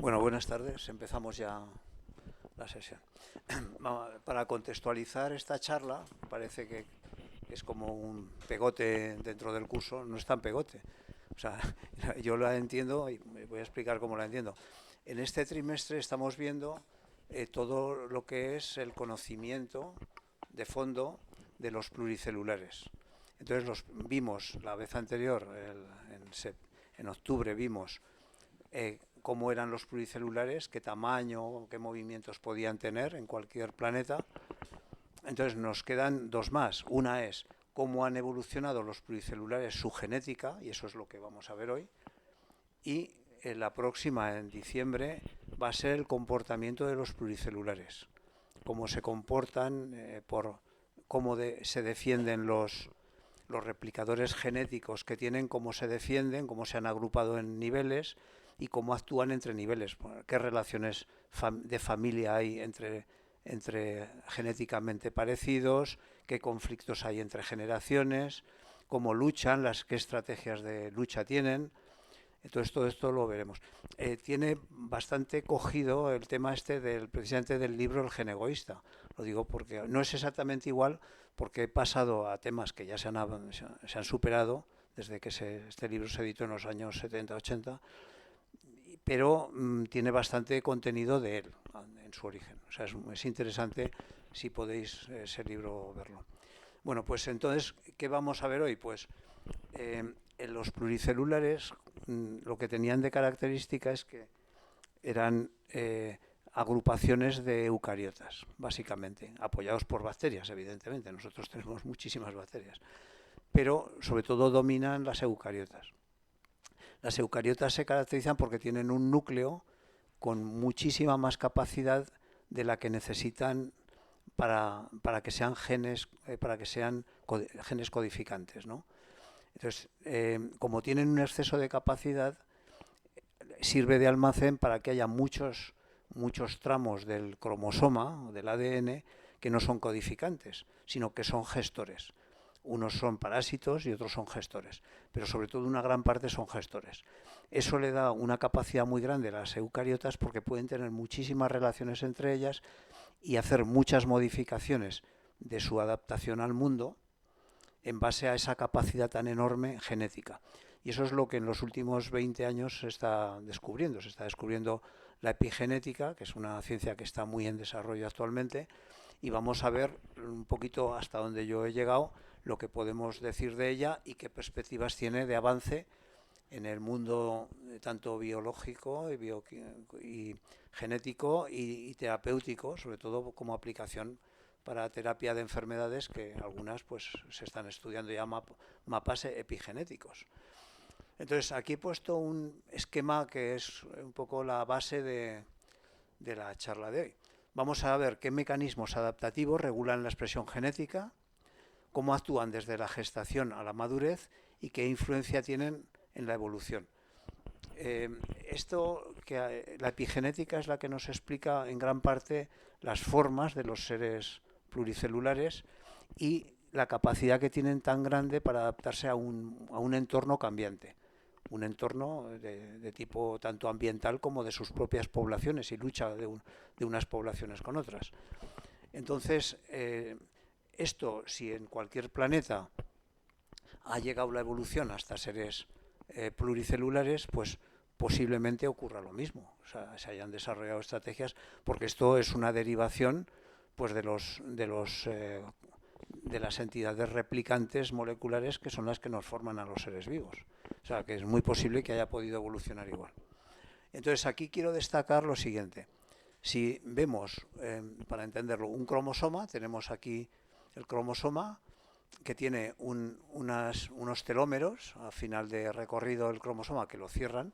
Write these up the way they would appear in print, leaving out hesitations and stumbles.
Bueno, buenas tardes. Empezamos ya la sesión. Para contextualizar esta charla, parece que es como un pegote dentro del curso. No es tan pegote. O sea, yo la entiendo y me voy a explicar cómo la entiendo. En este trimestre estamos viendo todo lo que es el conocimiento de fondo de los pluricelulares. Entonces vimos la vez anterior, en octubre, vimos cómo eran los pluricelulares, qué tamaño, qué movimientos podían tener en cualquier planeta. Entonces nos quedan dos más. Una es cómo han evolucionado los pluricelulares, su genética, y eso es lo que vamos a ver hoy. Y la próxima, en diciembre, va a ser el comportamiento de los pluricelulares. Cómo se comportan, cómo se defienden los replicadores genéticos que tienen, cómo se defienden, cómo se han agrupado en niveles y cómo actúan entre niveles, qué relaciones de familia hay entre genéticamente parecidos, qué conflictos hay entre generaciones, cómo luchan, qué estrategias de lucha tienen. Entonces todo esto lo veremos. Tiene bastante cogido el tema precisamente del libro El gen egoísta. Lo digo porque no es exactamente igual, porque he pasado a temas que ya se han superado desde que este libro se editó en los años 70-80, pero tiene bastante contenido de él en su origen. O sea, es interesante si podéis ese libro verlo. Bueno, pues entonces, ¿qué vamos a ver hoy? Pues en los pluricelulares lo que tenían de característica es que eran agrupaciones de eucariotas, básicamente, apoyados por bacterias, evidentemente. Nosotros tenemos muchísimas bacterias, pero sobre todo dominan las eucariotas. Las eucariotas se caracterizan porque tienen un núcleo con muchísima más capacidad de la que necesitan para que sean genes, genes codificantes, ¿no? Entonces, como tienen un exceso de capacidad, sirve de almacén para que haya muchos tramos del cromosoma, del ADN, que no son codificantes, sino que son gestores. Unos son parásitos y otros son gestores, pero sobre todo una gran parte son gestores. Eso le da una capacidad muy grande a las eucariotas porque pueden tener muchísimas relaciones entre ellas y hacer muchas modificaciones de su adaptación al mundo en base a esa capacidad tan enorme genética. Y eso es lo que en los últimos 20 años se está descubriendo. Se está descubriendo la epigenética, que es una ciencia que está muy en desarrollo actualmente, y vamos a ver un poquito hasta donde yo he llegado, lo que podemos decir de ella y qué perspectivas tiene de avance en el mundo tanto biológico y genético y terapéutico, sobre todo como aplicación para terapia de enfermedades que algunas pues se están estudiando ya mapas epigenéticos. Entonces aquí he puesto un esquema que es un poco la base de la charla de hoy. Vamos a ver qué mecanismos adaptativos regulan la expresión genética, cómo actúan desde la gestación a la madurez y qué influencia tienen en la evolución. La epigenética es la que nos explica en gran parte las formas de los seres pluricelulares y la capacidad que tienen tan grande para adaptarse a un entorno cambiante, un entorno de tipo tanto ambiental como de sus propias poblaciones y lucha de unas poblaciones con otras. Entonces, esto, si en cualquier planeta ha llegado la evolución hasta seres pluricelulares, pues posiblemente ocurra lo mismo. O sea, se hayan desarrollado estrategias, porque esto es una derivación pues de las entidades replicantes moleculares que son las que nos forman a los seres vivos. O sea, que es muy posible que haya podido evolucionar igual. Entonces, aquí quiero destacar lo siguiente. Si vemos, para entenderlo, un cromosoma, tenemos aquí el cromosoma, que tiene unos telómeros al final de recorrido del cromosoma que lo cierran.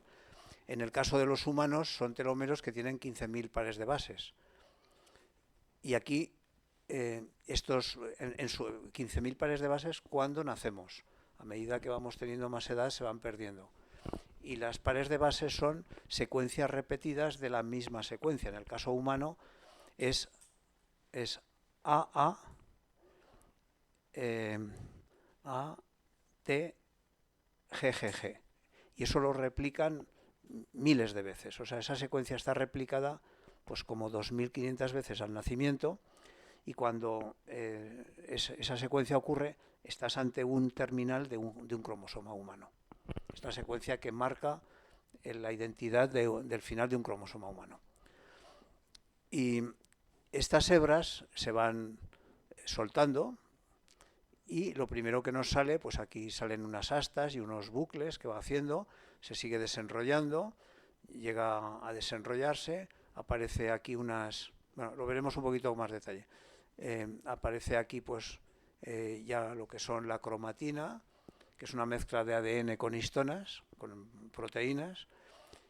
En el caso de los humanos son telómeros que tienen 15.000 pares de bases. Y aquí estos en su 15.000 pares de bases cuando nacemos. A medida que vamos teniendo más edad se van perdiendo. Y las pares de bases son secuencias repetidas de la misma secuencia. En el caso humano es AA, A, T, GGG. Y eso lo replican miles de veces. O sea, esa secuencia está replicada pues como 2500 veces al nacimiento, y cuando esa secuencia ocurre, estás ante un terminal de un cromosoma humano. Esta secuencia que marca la identidad del final de un cromosoma humano. Y estas hebras se van soltando, y lo primero que nos sale, pues aquí salen unas astas y unos bucles que va haciendo, se sigue desenrollando, llega a desenrollarse, aparece aquí unas, bueno, lo veremos un poquito con más detalle, aparece aquí pues ya lo que son la cromatina, que es una mezcla de ADN con histonas, con proteínas,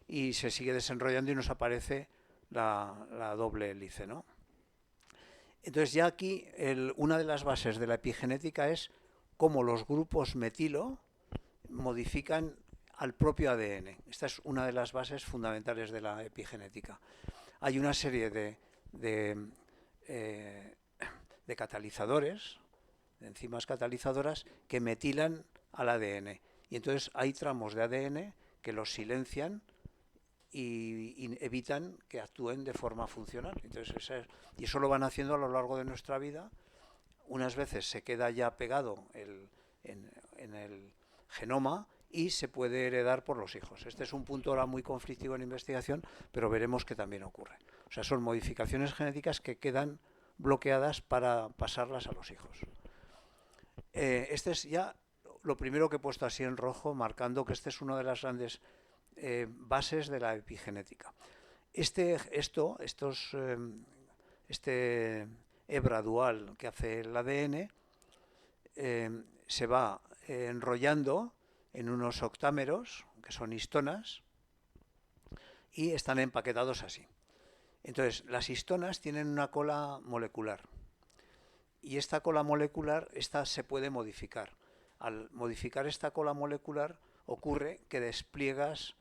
y se sigue desenrollando y nos aparece la doble hélice, ¿no? Entonces ya aquí una de las bases de la epigenética es cómo los grupos metilo modifican al propio ADN. Esta es una de las bases fundamentales de la epigenética. Hay una serie de catalizadores, de enzimas catalizadoras, que metilan al ADN. Y entonces hay tramos de ADN que los silencian y evitan que actúen de forma funcional. Entonces, y eso lo van haciendo a lo largo de nuestra vida. Unas veces se queda ya pegado en el genoma y se puede heredar por los hijos. Este es un punto ahora muy conflictivo en investigación, pero veremos que también ocurre. O sea, son modificaciones genéticas que quedan bloqueadas para pasarlas a los hijos. Este es ya lo primero que he puesto así en rojo, marcando que este es una de las grandes bases de la epigenética. Este hebra dual que hace el ADN se va enrollando en unos octámeros, que son histonas, y están empaquetados así. Entonces, las histonas tienen una cola molecular, y esta cola molecular se puede modificar. Al modificar esta cola molecular ocurre que despliegas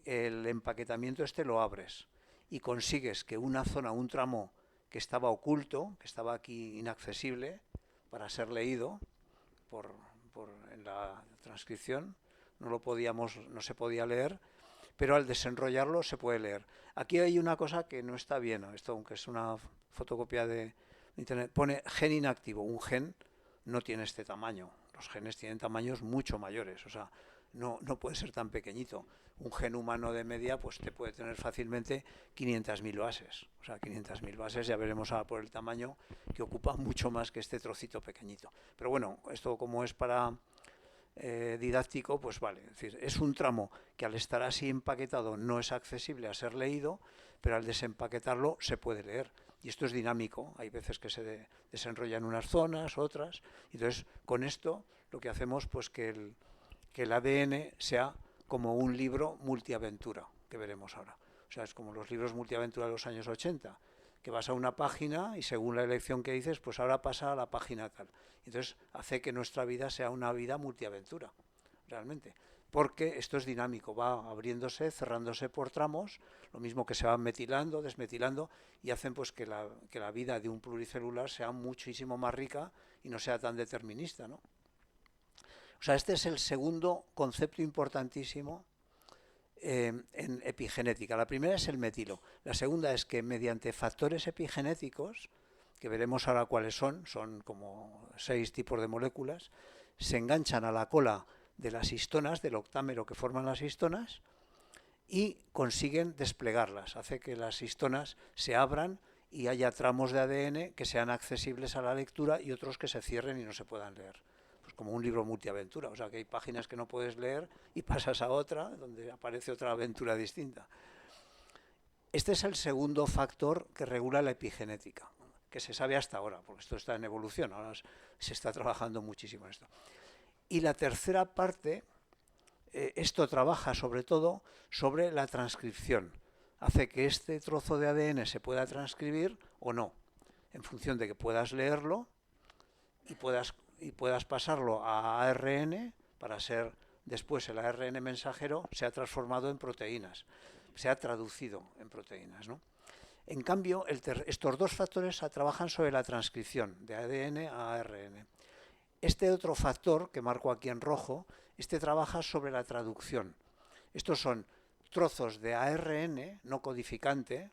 el empaquetamiento, lo abres y consigues que una zona, un tramo que estaba oculto, que estaba aquí inaccesible para ser leído en la transcripción, no se podía leer, pero al desenrollarlo se puede leer. Aquí hay una cosa que no está bien, esto aunque es una fotocopia de internet, pone gen inactivo. Un gen no tiene este tamaño, los genes tienen tamaños mucho mayores, o sea, no puede ser tan pequeñito. Un gen humano de media pues te puede tener fácilmente 500.000 bases. O sea, 500.000 bases, ya veremos ahora por el tamaño, que ocupa mucho más que este trocito pequeñito. Pero bueno, esto como es para didáctico, pues vale. Es decir, es un tramo que al estar así empaquetado no es accesible a ser leído, pero al desempaquetarlo se puede leer. Y esto es dinámico, hay veces que se desenrollan unas zonas, otras. Entonces, con esto lo que hacemos pues que el ADN sea como un libro multiaventura, que veremos ahora. O sea, es como los libros multiaventura de los años 80, que vas a una página y según la elección que dices, pues ahora pasa a la página tal. Entonces, hace que nuestra vida sea una vida multiaventura, realmente. Porque esto es dinámico, va abriéndose, cerrándose por tramos, lo mismo que se van metilando, desmetilando, y hacen pues que la vida de un pluricelular sea muchísimo más rica y no sea tan determinista, ¿no? O sea, este es el segundo concepto importantísimo en epigenética. La primera es el metilo. La segunda es que mediante factores epigenéticos, que veremos ahora cuáles son como 6 tipos de moléculas, se enganchan a la cola de las histonas, del octámero que forman las histonas, y consiguen desplegarlas. Hace que las histonas se abran y haya tramos de ADN que sean accesibles a la lectura y otros que se cierren y no se puedan leer. Pues como un libro multiaventura, o sea que hay páginas que no puedes leer y pasas a otra donde aparece otra aventura distinta. Este es el segundo factor que regula la epigenética, que se sabe hasta ahora, porque esto está en evolución, ahora se está trabajando muchísimo en esto. Y la tercera parte, esto trabaja sobre todo sobre la transcripción. Hace que este trozo de ADN se pueda transcribir o no, en función de que puedas leerlo y puedas pasarlo a ARN para ser después el ARN mensajero se ha transformado en proteínas, se ha traducido en proteínas, ¿no? En cambio, estos dos factores trabajan sobre la transcripción de ADN a ARN. Este otro factor, que marco aquí en rojo, trabaja sobre la traducción. Estos son trozos de ARN no codificante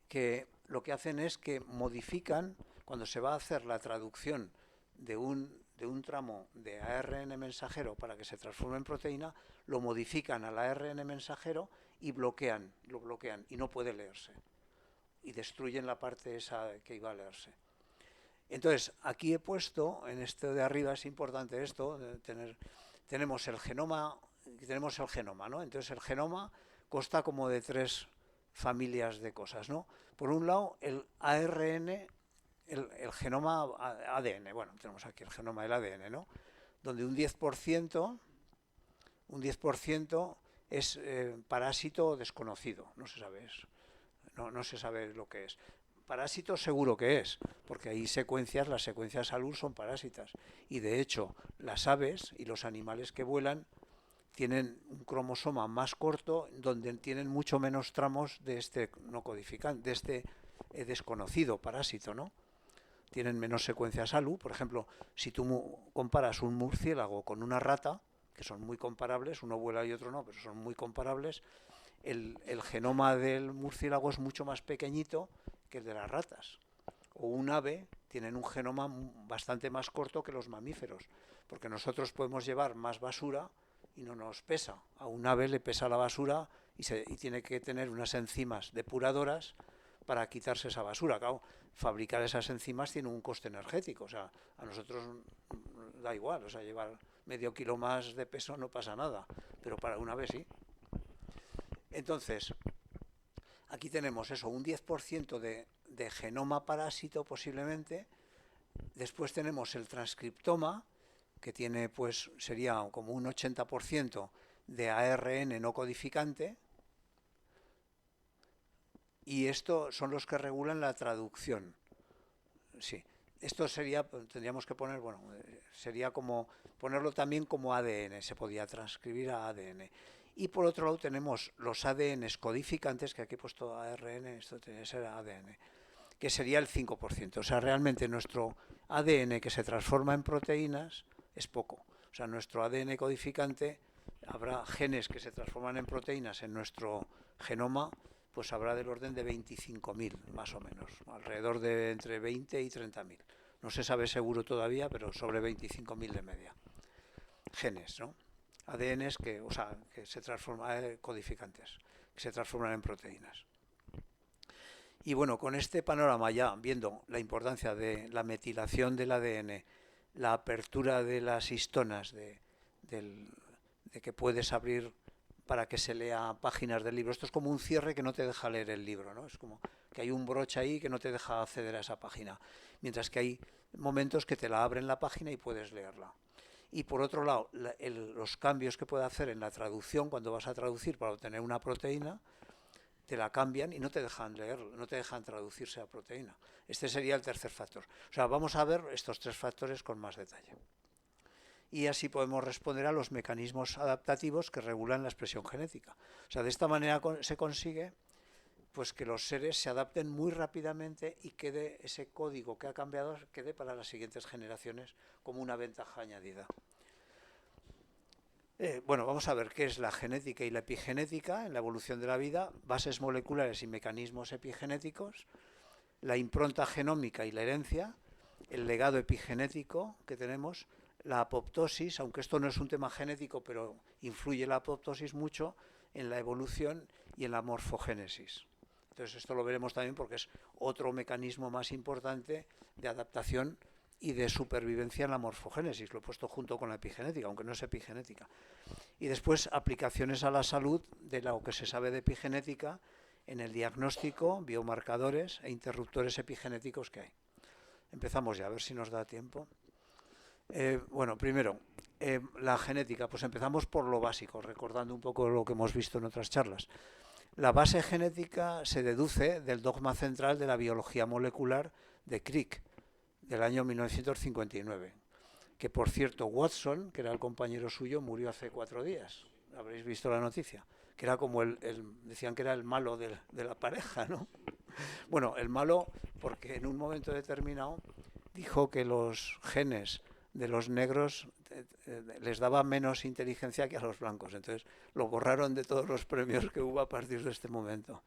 que lo que hacen es que modifican, cuando se va a hacer la traducción de un tramo de ARN mensajero para que se transforme en proteína, lo modifican al ARN mensajero y lo bloquean y no puede leerse. Y destruyen la parte esa que iba a leerse. Entonces, aquí he puesto, en este de arriba es importante esto, tenemos el genoma, ¿no? Entonces el genoma consta como de 3 familias de cosas, ¿no? Por un lado, el ARN, el genoma ADN, bueno, tenemos aquí el genoma del ADN, ¿no? Donde un 10% es parásito desconocido, no se sabe eso, no se sabe lo que es. Parásito seguro que es, porque hay secuencias, las secuencias ALUR son parásitas, y de hecho las aves y los animales que vuelan tienen un cromosoma más corto, donde tienen mucho menos tramos de este no codificante, de este desconocido parásito, ¿no? Tienen menos secuencias ALU. Por ejemplo, si tú comparas un murciélago con una rata, que son muy comparables, uno vuela y otro no, pero son muy comparables, el genoma del murciélago es mucho más pequeñito que el de las ratas. O un ave tienen un genoma bastante más corto que los mamíferos, porque nosotros podemos llevar más basura y no nos pesa. A un ave le pesa la basura y tiene que tener unas enzimas depuradoras para quitarse esa basura. Claro, fabricar esas enzimas tiene un coste energético, o sea, a nosotros da igual, o sea, llevar medio kilo más de peso no pasa nada, pero para un ave sí. Entonces, aquí tenemos eso, un 10% de genoma parásito posiblemente. Después tenemos el transcriptoma, que tiene, pues, sería como un 80% de ARN no codificante. Y estos son los que regulan la traducción. Sí, esto sería, tendríamos que poner, bueno, sería como ponerlo también como ADN, se podía transcribir a ADN. Y por otro lado tenemos los ADNs codificantes, que aquí he puesto ARN, esto tiene que ser ADN, que sería el 5%. O sea, realmente nuestro ADN que se transforma en proteínas es poco. O sea, nuestro ADN codificante, habrá genes que se transforman en proteínas en nuestro genoma, pues habrá del orden de 25.000 más o menos, alrededor de entre 20 y 30.000. No se sabe seguro todavía, pero sobre 25.000 de media. Genes, ¿no? ADNs que se transforman, codificantes, que se transforman en proteínas. Y bueno, con este panorama ya, viendo la importancia de la metilación del ADN, la apertura de las histonas, de que puedes abrir para que se lea páginas del libro. Esto es como un cierre que no te deja leer el libro, ¿no? Es como que hay un broche ahí que no te deja acceder a esa página, mientras que hay momentos que te la abren la página y puedes leerla. Y por otro lado, los cambios que puede hacer en la traducción, cuando vas a traducir para obtener una proteína, te la cambian y no te dejan leer, no te dejan traducirse a proteína. Este sería el tercer factor. O sea, vamos a ver estos 3 factores con más detalle. Y así podemos responder a los mecanismos adaptativos que regulan la expresión genética. O sea, de esta manera se consigue, pues, que los seres se adapten muy rápidamente y quede ese código que ha cambiado, quede para las siguientes generaciones como una ventaja añadida. Bueno, vamos a ver qué es la genética y la epigenética en la evolución de la vida, bases moleculares y mecanismos epigenéticos, la impronta genómica y la herencia, el legado epigenético que tenemos, la apoptosis, aunque esto no es un tema genético, pero influye la apoptosis mucho en la evolución y en la morfogénesis. Entonces esto lo veremos también porque es otro mecanismo más importante de adaptación y de supervivencia en la morfogénesis. Lo he puesto junto con la epigenética, aunque no es epigenética. Y después aplicaciones a la salud de lo que se sabe de epigenética en el diagnóstico, biomarcadores e interruptores epigenéticos que hay. Empezamos ya, a ver si nos da tiempo. Bueno, primero, la genética. Pues empezamos por lo básico, recordando un poco lo que hemos visto en otras charlas. La base genética se deduce del dogma central de la biología molecular de Crick, del año 1959, que por cierto Watson, que era el compañero suyo, murió hace 4 días. Habréis visto la noticia, que era como decían que era el malo de la pareja, ¿no? Bueno, el malo porque en un momento determinado dijo que los genes de los negros les daba menos inteligencia que a los blancos. Entonces lo borraron de todos los premios que hubo a partir de este momento.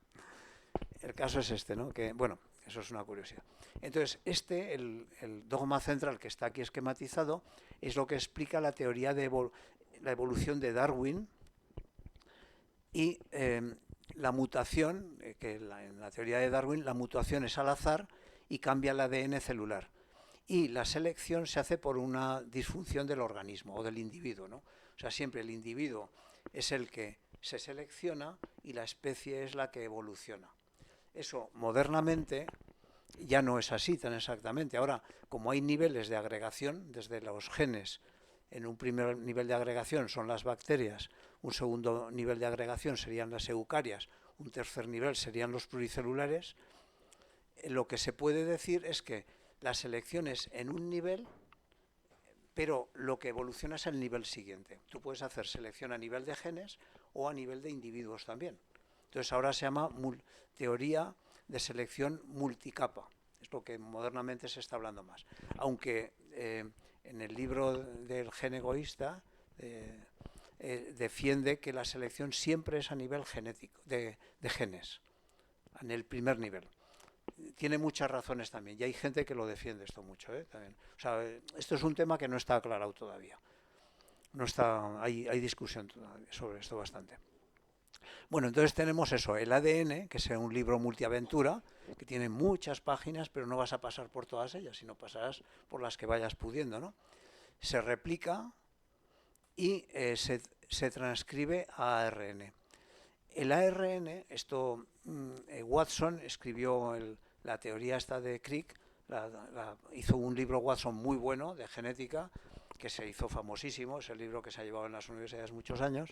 El caso es este, ¿no? Que, bueno, eso es una curiosidad. Entonces, el dogma central que está aquí esquematizado, es lo que explica la teoría de la evolución de Darwin y la mutación, que en la teoría de Darwin la mutación es al azar y cambia el ADN celular. Y la selección se hace por una disfunción del organismo o del individuo, ¿no? O sea, siempre el individuo es el que se selecciona y la especie es la que evoluciona. Eso modernamente ya no es así tan exactamente. Ahora, como hay niveles de agregación, desde los genes, en un primer nivel de agregación son las bacterias, un segundo nivel de agregación serían las eucarias, un tercer nivel serían los pluricelulares, lo que se puede decir es que la selección es en un nivel, pero lo que evoluciona es el nivel siguiente. Tú puedes hacer selección a nivel de genes o a nivel de individuos también. Entonces ahora se llama teoría de selección multicapa. Es lo que modernamente se está hablando más. Aunque en el libro del gen egoísta defiende que la selección siempre es a nivel genético, de genes, en el primer nivel. Tiene muchas razones también, y hay gente que lo defiende esto mucho, también. O sea, esto es un tema que no está aclarado todavía. No está, hay discusión sobre esto bastante. Bueno, entonces tenemos eso, el ADN, que es un libro multiaventura, que tiene muchas páginas, pero no vas a pasar por todas ellas, sino pasarás por las que vayas pudiendo, ¿no? Se replica y se transcribe a ARN. El ARN, Watson escribió la teoría esta de Crick, hizo un libro Watson muy bueno de genética, que se hizo famosísimo, es el libro que se ha llevado en las universidades muchos años,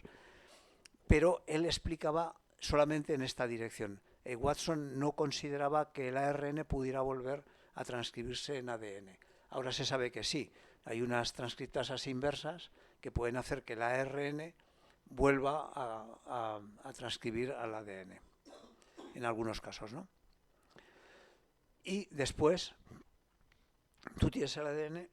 pero él explicaba solamente en esta dirección. Watson no consideraba que el ARN pudiera volver a transcribirse en ADN. Ahora se sabe que sí, hay unas transcriptasas inversas que pueden hacer que el ARN vuelva a transcribir al ADN, en algunos casos, ¿no? Y después, tú tienes el ADN,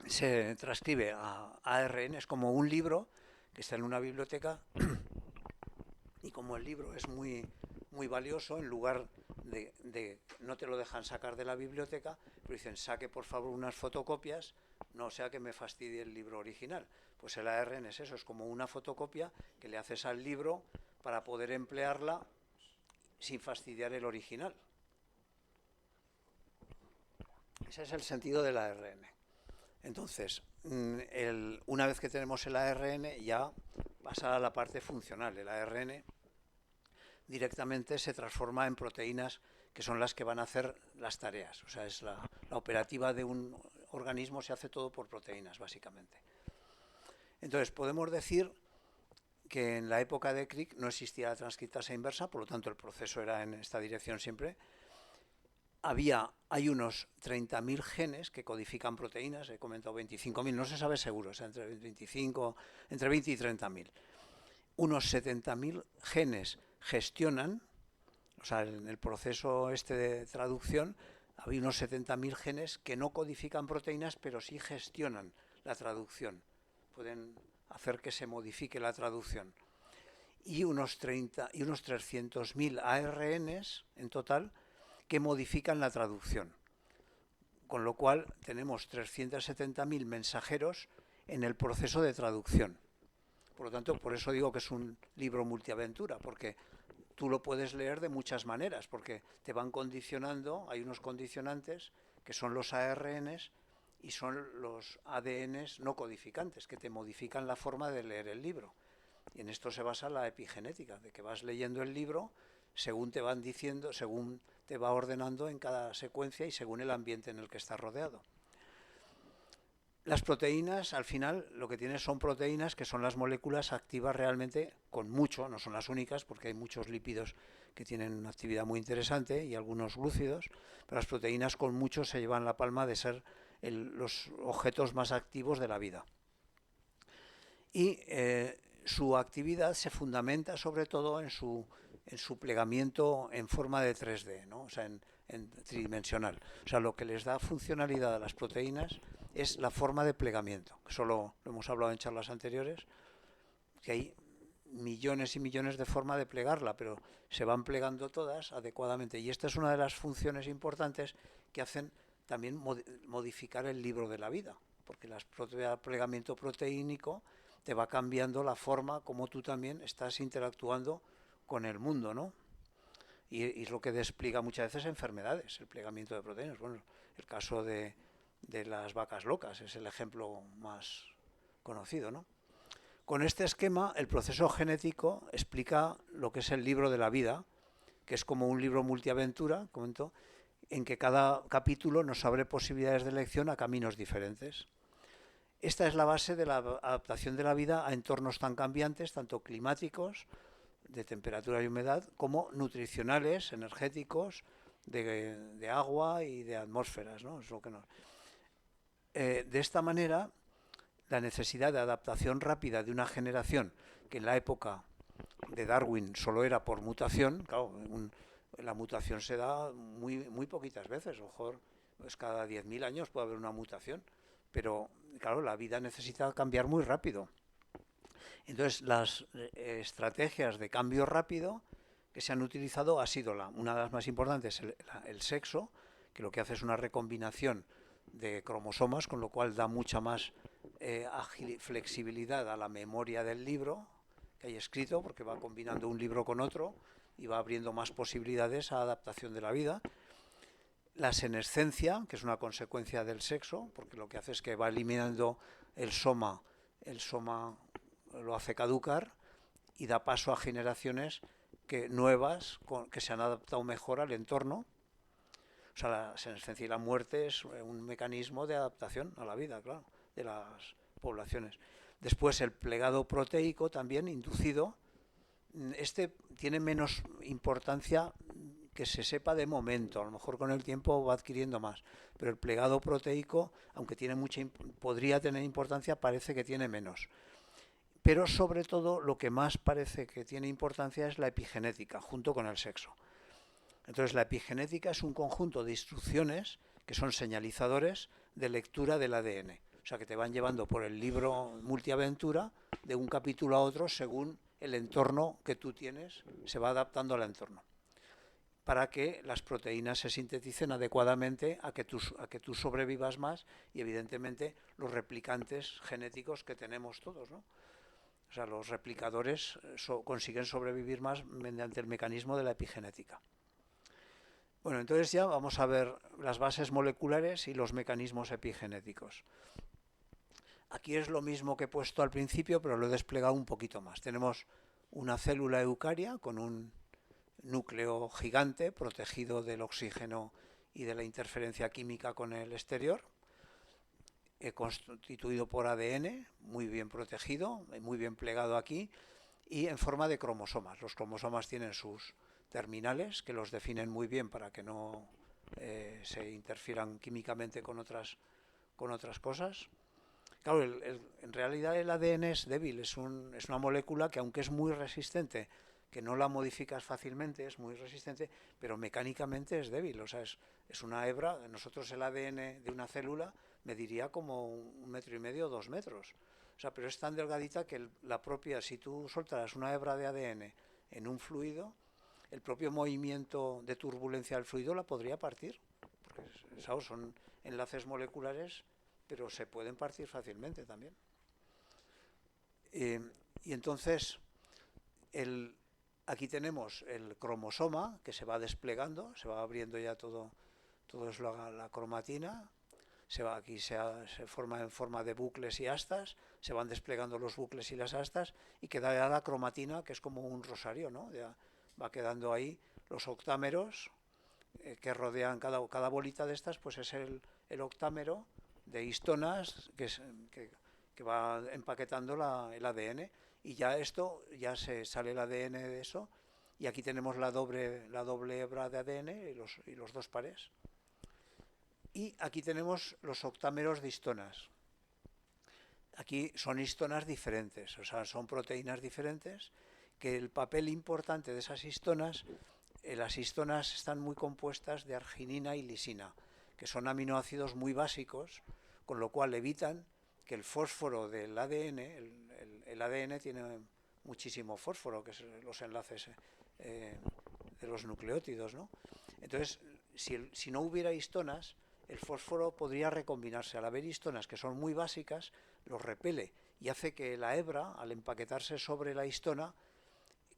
se transcribe a ARN, es como un libro que está en una biblioteca, y como el libro es muy, muy valioso, en lugar de no te lo dejan sacar de la biblioteca, pero dicen, saque por favor unas fotocopias, no sea que me fastidie el libro original. Pues el ARN es eso, es como una fotocopia que le haces al libro para poder emplearla sin fastidiar el original. Ese es el sentido del ARN. Entonces, una vez que tenemos el ARN, ya pasa a la parte funcional. El ARN directamente se transforma en proteínas que son las que van a hacer las tareas. O sea, es la operativa de un organismo, se hace todo por proteínas, básicamente. Entonces, podemos decir que en la época de Crick no existía la transcriptasa inversa, por lo tanto el proceso era en esta dirección siempre. Hay unos 30.000 genes que codifican proteínas, he comentado 25.000, no se sabe seguro, o sea, entre 20 y 30.000. Unos 70.000 genes gestionan, o sea, en el proceso este de traducción, había unos 70.000 genes que no codifican proteínas, pero sí gestionan la traducción. Pueden hacer que se modifique la traducción. Y unos 300.000 ARNs en total que modifican la traducción. Con lo cual tenemos 370.000 mensajeros en el proceso de traducción. Por lo tanto, por eso digo que es un libro multiaventura, porque tú lo puedes leer de muchas maneras, porque te van condicionando, hay unos condicionantes que son los ARNs y son los ADNs no codificantes, que te modifican la forma de leer el libro. Y en esto se basa la epigenética, de que vas leyendo el libro según te van diciendo, según te va ordenando en cada secuencia y según el ambiente en el que estás rodeado. Las proteínas, al final, lo que tienes son proteínas que son las moléculas activas realmente con mucho, no son las únicas, porque hay muchos lípidos que tienen una actividad muy interesante y algunos glúcidos, pero las proteínas con mucho se llevan la palma de ser los objetos más activos de la vida. Y su actividad se fundamenta sobre todo en su en su plegamiento en forma de 3D, ¿no? O sea, en tridimensional. O sea, lo que les da funcionalidad a las proteínas es la forma de plegamiento. Eso lo hemos hablado en charlas anteriores, que hay millones y millones de formas de plegarla, pero se van plegando todas adecuadamente. Y esta es una de las funciones importantes que hacen también modificar el libro de la vida, porque el plegamiento proteínico te va cambiando la forma como tú también estás interactuando con el mundo, ¿no? Y es lo que despliega muchas veces enfermedades, el plegamiento de proteínas. Bueno, el caso de las vacas locas es el ejemplo más conocido, ¿no? Con este esquema, el proceso genético explica lo que es el libro de la vida, que es como un libro multiaventura, comento, en que cada capítulo nos abre posibilidades de elección a caminos diferentes. Esta es la base de la adaptación de la vida a entornos tan cambiantes, tanto climáticos, de temperatura y humedad, como nutricionales, energéticos, de agua y de atmósferas, ¿no? Es lo que nos... de esta manera, la necesidad de adaptación rápida de una generación que en la época de Darwin solo era por mutación, claro, la mutación se da muy poquitas veces, a lo mejor pues cada 10.000 años puede haber una mutación, pero claro, la vida necesita cambiar muy rápido. Entonces, las estrategias de cambio rápido que se han utilizado ha sido una de las más importantes, el sexo, que lo que hace es una recombinación de cromosomas, con lo cual da mucha más flexibilidad a la memoria del libro que hay escrito, porque va combinando un libro con otro y va abriendo más posibilidades a adaptación de la vida. La senescencia, que es una consecuencia del sexo, porque lo que hace es que va eliminando el soma lo hace caducar y da paso a generaciones nuevas que se han adaptado mejor al entorno. O sea, la senescencia y la muerte es un mecanismo de adaptación a la vida, claro, de las poblaciones. Después el plegado proteico también inducido. Este tiene menos importancia que se sepa de momento, a lo mejor con el tiempo va adquiriendo más, pero el plegado proteico, aunque podría tener importancia, parece que tiene menos. Pero sobre todo lo que más parece que tiene importancia es la epigenética, junto con el sexo. Entonces la epigenética es un conjunto de instrucciones que son señalizadores de lectura del ADN. O sea, que te van llevando por el libro multiaventura de un capítulo a otro según el entorno que tú tienes, se va adaptando al entorno, para que las proteínas se sinteticen adecuadamente a que tú sobrevivas más y evidentemente los replicantes genéticos que tenemos todos, ¿no? O sea, los replicadores consiguen sobrevivir más mediante el mecanismo de la epigenética. Bueno, entonces ya vamos a ver las bases moleculares y los mecanismos epigenéticos. Aquí es lo mismo que he puesto al principio, pero lo he desplegado un poquito más. Tenemos una célula eucaria con un núcleo gigante protegido del oxígeno y de la interferencia química con el exterior, constituido por ADN, muy bien protegido, muy bien plegado aquí, y en forma de cromosomas. Los cromosomas tienen sus terminales, que los definen muy bien para que no se interfieran químicamente con otras cosas. Claro, en realidad el ADN es débil, es una molécula que aunque es muy resistente, que no la modificas fácilmente, es muy resistente, pero mecánicamente es débil, o sea, es una hebra. Nosotros el ADN de una célula mediría como 1,5 metros, 2 metros. O sea, pero es tan delgadita que si tú soltaras una hebra de ADN en un fluido, el propio movimiento de turbulencia del fluido la podría partir, porque son enlaces moleculares, pero se pueden partir fácilmente también. Y entonces, aquí tenemos el cromosoma que se va desplegando, se va abriendo ya todo es la cromatina, aquí se forma en forma de bucles y astas, se van desplegando los bucles y las astas y queda ya la cromatina, que es como un rosario, ¿no? Ya va quedando ahí los octámeros que rodean cada bolita de estas, pues es el octámero de histonas que va empaquetando el ADN, y ya se sale el ADN de eso, y aquí tenemos la doble hebra de ADN y los dos pares. Y aquí tenemos los octámeros de histonas. Aquí son histonas diferentes, o sea, son proteínas diferentes que el papel importante de esas histonas, las histonas están muy compuestas de arginina y lisina, que son aminoácidos muy básicos, con lo cual evitan que el fósforo del ADN, el ADN tiene muchísimo fósforo, que son los enlaces de los nucleótidos, ¿no? Entonces, si no hubiera histonas, el fósforo podría recombinarse. Al haber histonas que son muy básicas, los repele y hace que la hebra, al empaquetarse sobre la histona,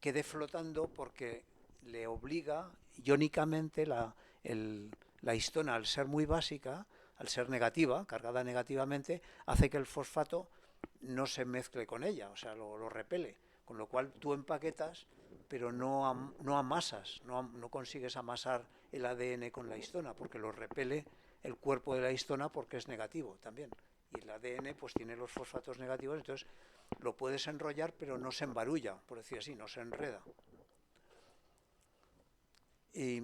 quede flotando porque le obliga iónicamente la histona, al ser muy básica, al ser negativa, cargada negativamente, hace que el fosfato no se mezcle con ella, o sea, lo repele. Con lo cual tú empaquetas, pero no amasas, no consigues amasar el ADN con la histona, porque lo repele el cuerpo de la histona porque es negativo también. Y el ADN pues tiene los fosfatos negativos, entonces lo puedes enrollar, pero no se embarulla, por decir así, no se enreda. Y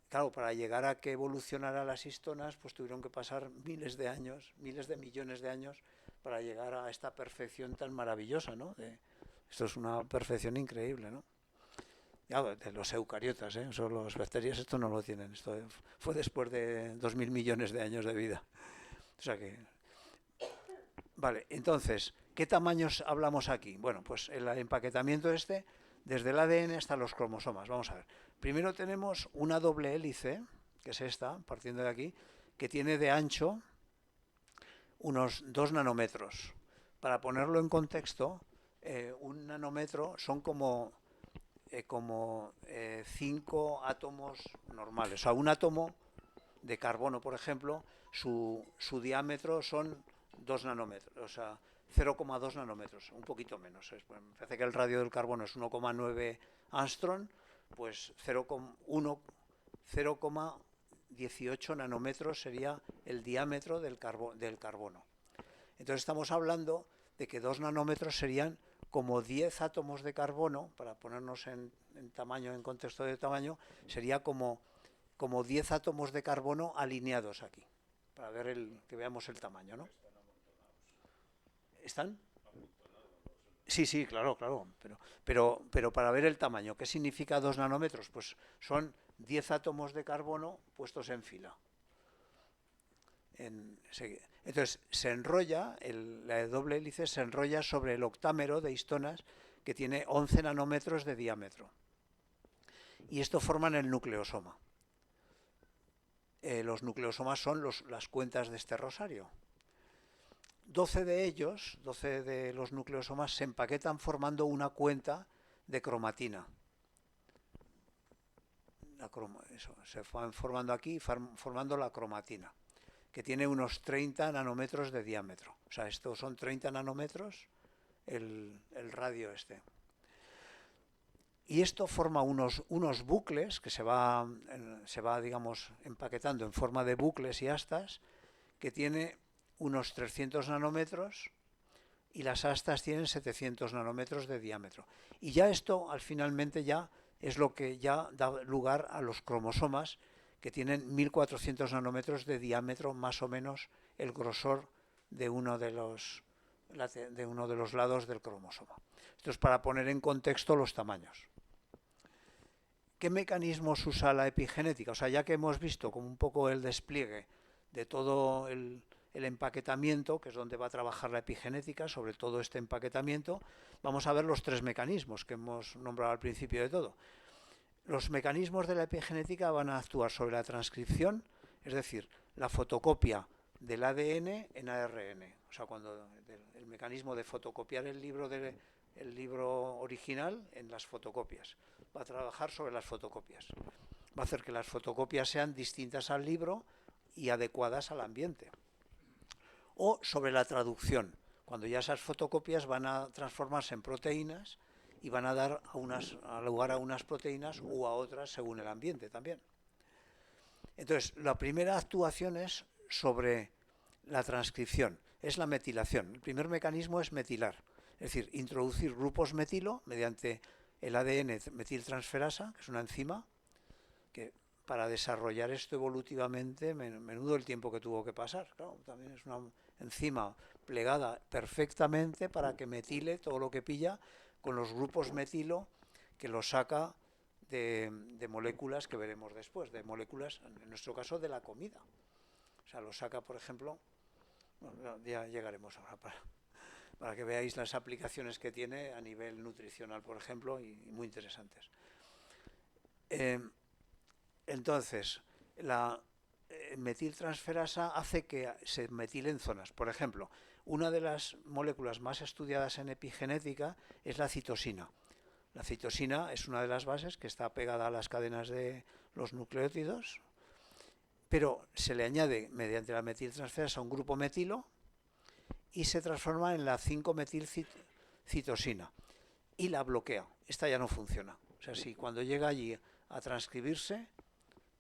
claro, para llegar a que evolucionaran las histonas, pues tuvieron que pasar miles de años, miles de millones de años, para llegar a esta perfección tan maravillosa, ¿no? Esto es una perfección increíble, ¿no? Ya, de los eucariotas, ¿eh? Los bacterias esto no lo tienen. Esto fue después de 2000 millones de años de vida. O sea que... Vale, entonces, ¿qué tamaños hablamos aquí? Bueno, pues el empaquetamiento desde el ADN hasta los cromosomas. Vamos a ver. Primero tenemos una doble hélice, que es esta, partiendo de aquí, que tiene de ancho unos 2 nanómetros. Para ponerlo en contexto, un nanómetro son como 5 átomos normales. O sea, un átomo de carbono, por ejemplo, su diámetro son 2 nanómetros, o sea, 0,2 nanómetros, un poquito menos. Me parece que el radio del carbono es 1,9 angstrom, pues 0,18 nanómetros sería el diámetro del carbono. Entonces estamos hablando de que 2 nanómetros serían como 10 átomos de carbono, para ponernos en tamaño, en contexto de tamaño, sería como 10 átomos de carbono alineados aquí, para ver que veamos el tamaño, ¿no? ¿Están? Sí, sí, claro, claro, pero para ver el tamaño, ¿qué significa 2 nanómetros? Pues son 10 átomos de carbono puestos en fila. Entonces se enrolla, la doble hélice se enrolla sobre el octámero de histonas, que tiene 11 nanómetros de diámetro. Y esto forman el nucleosoma. Los nucleosomas son las cuentas de este rosario. 12 de ellos, 12 de los nucleosomas, se empaquetan formando una cuenta de cromatina. Se van formando aquí, formando la cromatina, que tiene unos 30 nanómetros de diámetro. O sea, estos son 30 nanómetros el radio este. Y esto forma unos bucles que se va, digamos, empaquetando en forma de bucles y astas, que tiene unos 300 nanómetros y las astas tienen 700 nanómetros de diámetro. Y ya esto, finalmente, ya es lo que ya da lugar a los cromosomas, que tienen 1400 nanómetros de diámetro, más o menos el grosor de uno de los lados del cromosoma. Esto es para poner en contexto los tamaños. ¿Qué mecanismos usa la epigenética? O sea, ya que hemos visto como un poco el despliegue de todo el empaquetamiento, que es donde va a trabajar la epigenética, sobre todo este empaquetamiento, vamos a ver los 3 mecanismos que hemos nombrado al principio de todo. Los mecanismos de la epigenética van a actuar sobre la transcripción, es decir, la fotocopia del ADN en ARN. O sea, cuando el mecanismo de fotocopiar el libro original en las fotocopias. Va a trabajar sobre las fotocopias. Va a hacer que las fotocopias sean distintas al libro y adecuadas al ambiente. O sobre la traducción, cuando ya esas fotocopias van a transformarse en proteínas y van a dar lugar a unas proteínas o a otras según el ambiente también. Entonces, la primera actuación es sobre la transcripción, es la metilación. El primer mecanismo es metilar, es decir, introducir grupos metilo mediante el ADN metiltransferasa, que es una enzima, que para desarrollar esto evolutivamente, menudo el tiempo que tuvo que pasar. Claro, también es una enzima plegada perfectamente para que metile todo lo que pilla, con los grupos metilo que los saca de moléculas que veremos después, de moléculas, en nuestro caso, de la comida. O sea, los saca, por ejemplo, bueno, ya llegaremos ahora para que veáis las aplicaciones que tiene a nivel nutricional, por ejemplo, y muy interesantes. Entonces, la metiltransferasa hace que se metilen zonas. Por ejemplo, una de las moléculas más estudiadas en epigenética es la citosina. La citosina es una de las bases que está pegada a las cadenas de los nucleótidos, pero se le añade mediante la metiltransferasa un grupo metilo y se transforma en la 5-metilcitosina y la bloquea. Esta ya no funciona. O sea, si cuando llega allí a transcribirse,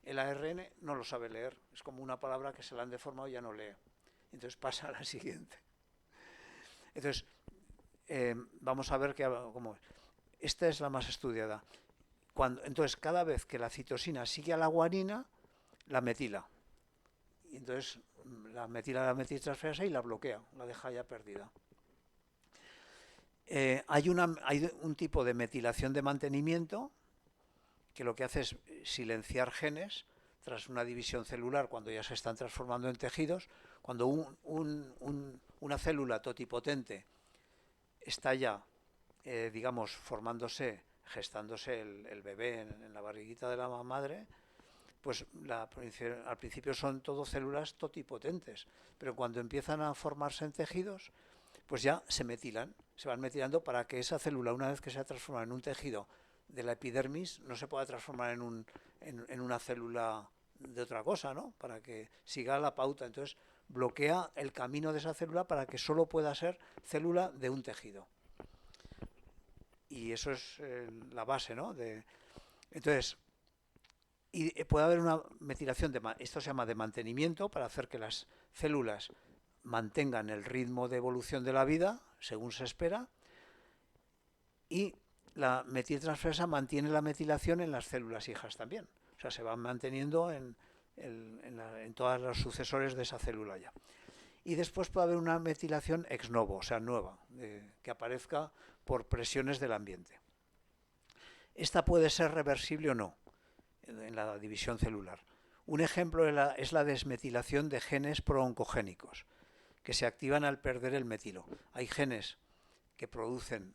el ARN no lo sabe leer. Es como una palabra que se la han deformado y ya no lee. Entonces pasa a la siguiente. Entonces, vamos a ver cómo es. Esta es la más estudiada. Entonces, cada vez que la citosina sigue a la guanina, la metila. Y entonces la metila la metiltransferasa y la bloquea, la deja ya perdida. Hay un tipo de metilación de mantenimiento que lo que hace es silenciar genes tras una división celular cuando ya se están transformando en tejidos. Cuando una célula totipotente está ya, digamos, formándose, gestándose el bebé en la barriguita de la madre, pues al principio son todo células totipotentes, pero cuando empiezan a formarse en tejidos, pues ya se metilan, se van metilando para que esa célula, una vez que se ha transformado en un tejido de la epidermis, no se pueda transformar en una célula de otra cosa, ¿no? Para que siga la pauta. Entonces bloquea el camino de esa célula para que solo pueda ser célula de un tejido. Y eso es la base, ¿no? Entonces, y puede haber una metilación, esto se llama de mantenimiento, para hacer que las células mantengan el ritmo de evolución de la vida, según se espera, y la metiltransferasa mantiene la metilación en las células hijas también. O sea, se van manteniendo en todos los sucesores de esa célula ya. Y después puede haber una metilación ex novo, o sea, nueva, que aparezca por presiones del ambiente. Esta puede ser reversible o no en la división celular. Un ejemplo es la desmetilación de genes prooncogénicos, que se activan al perder el metilo. Hay genes que pueden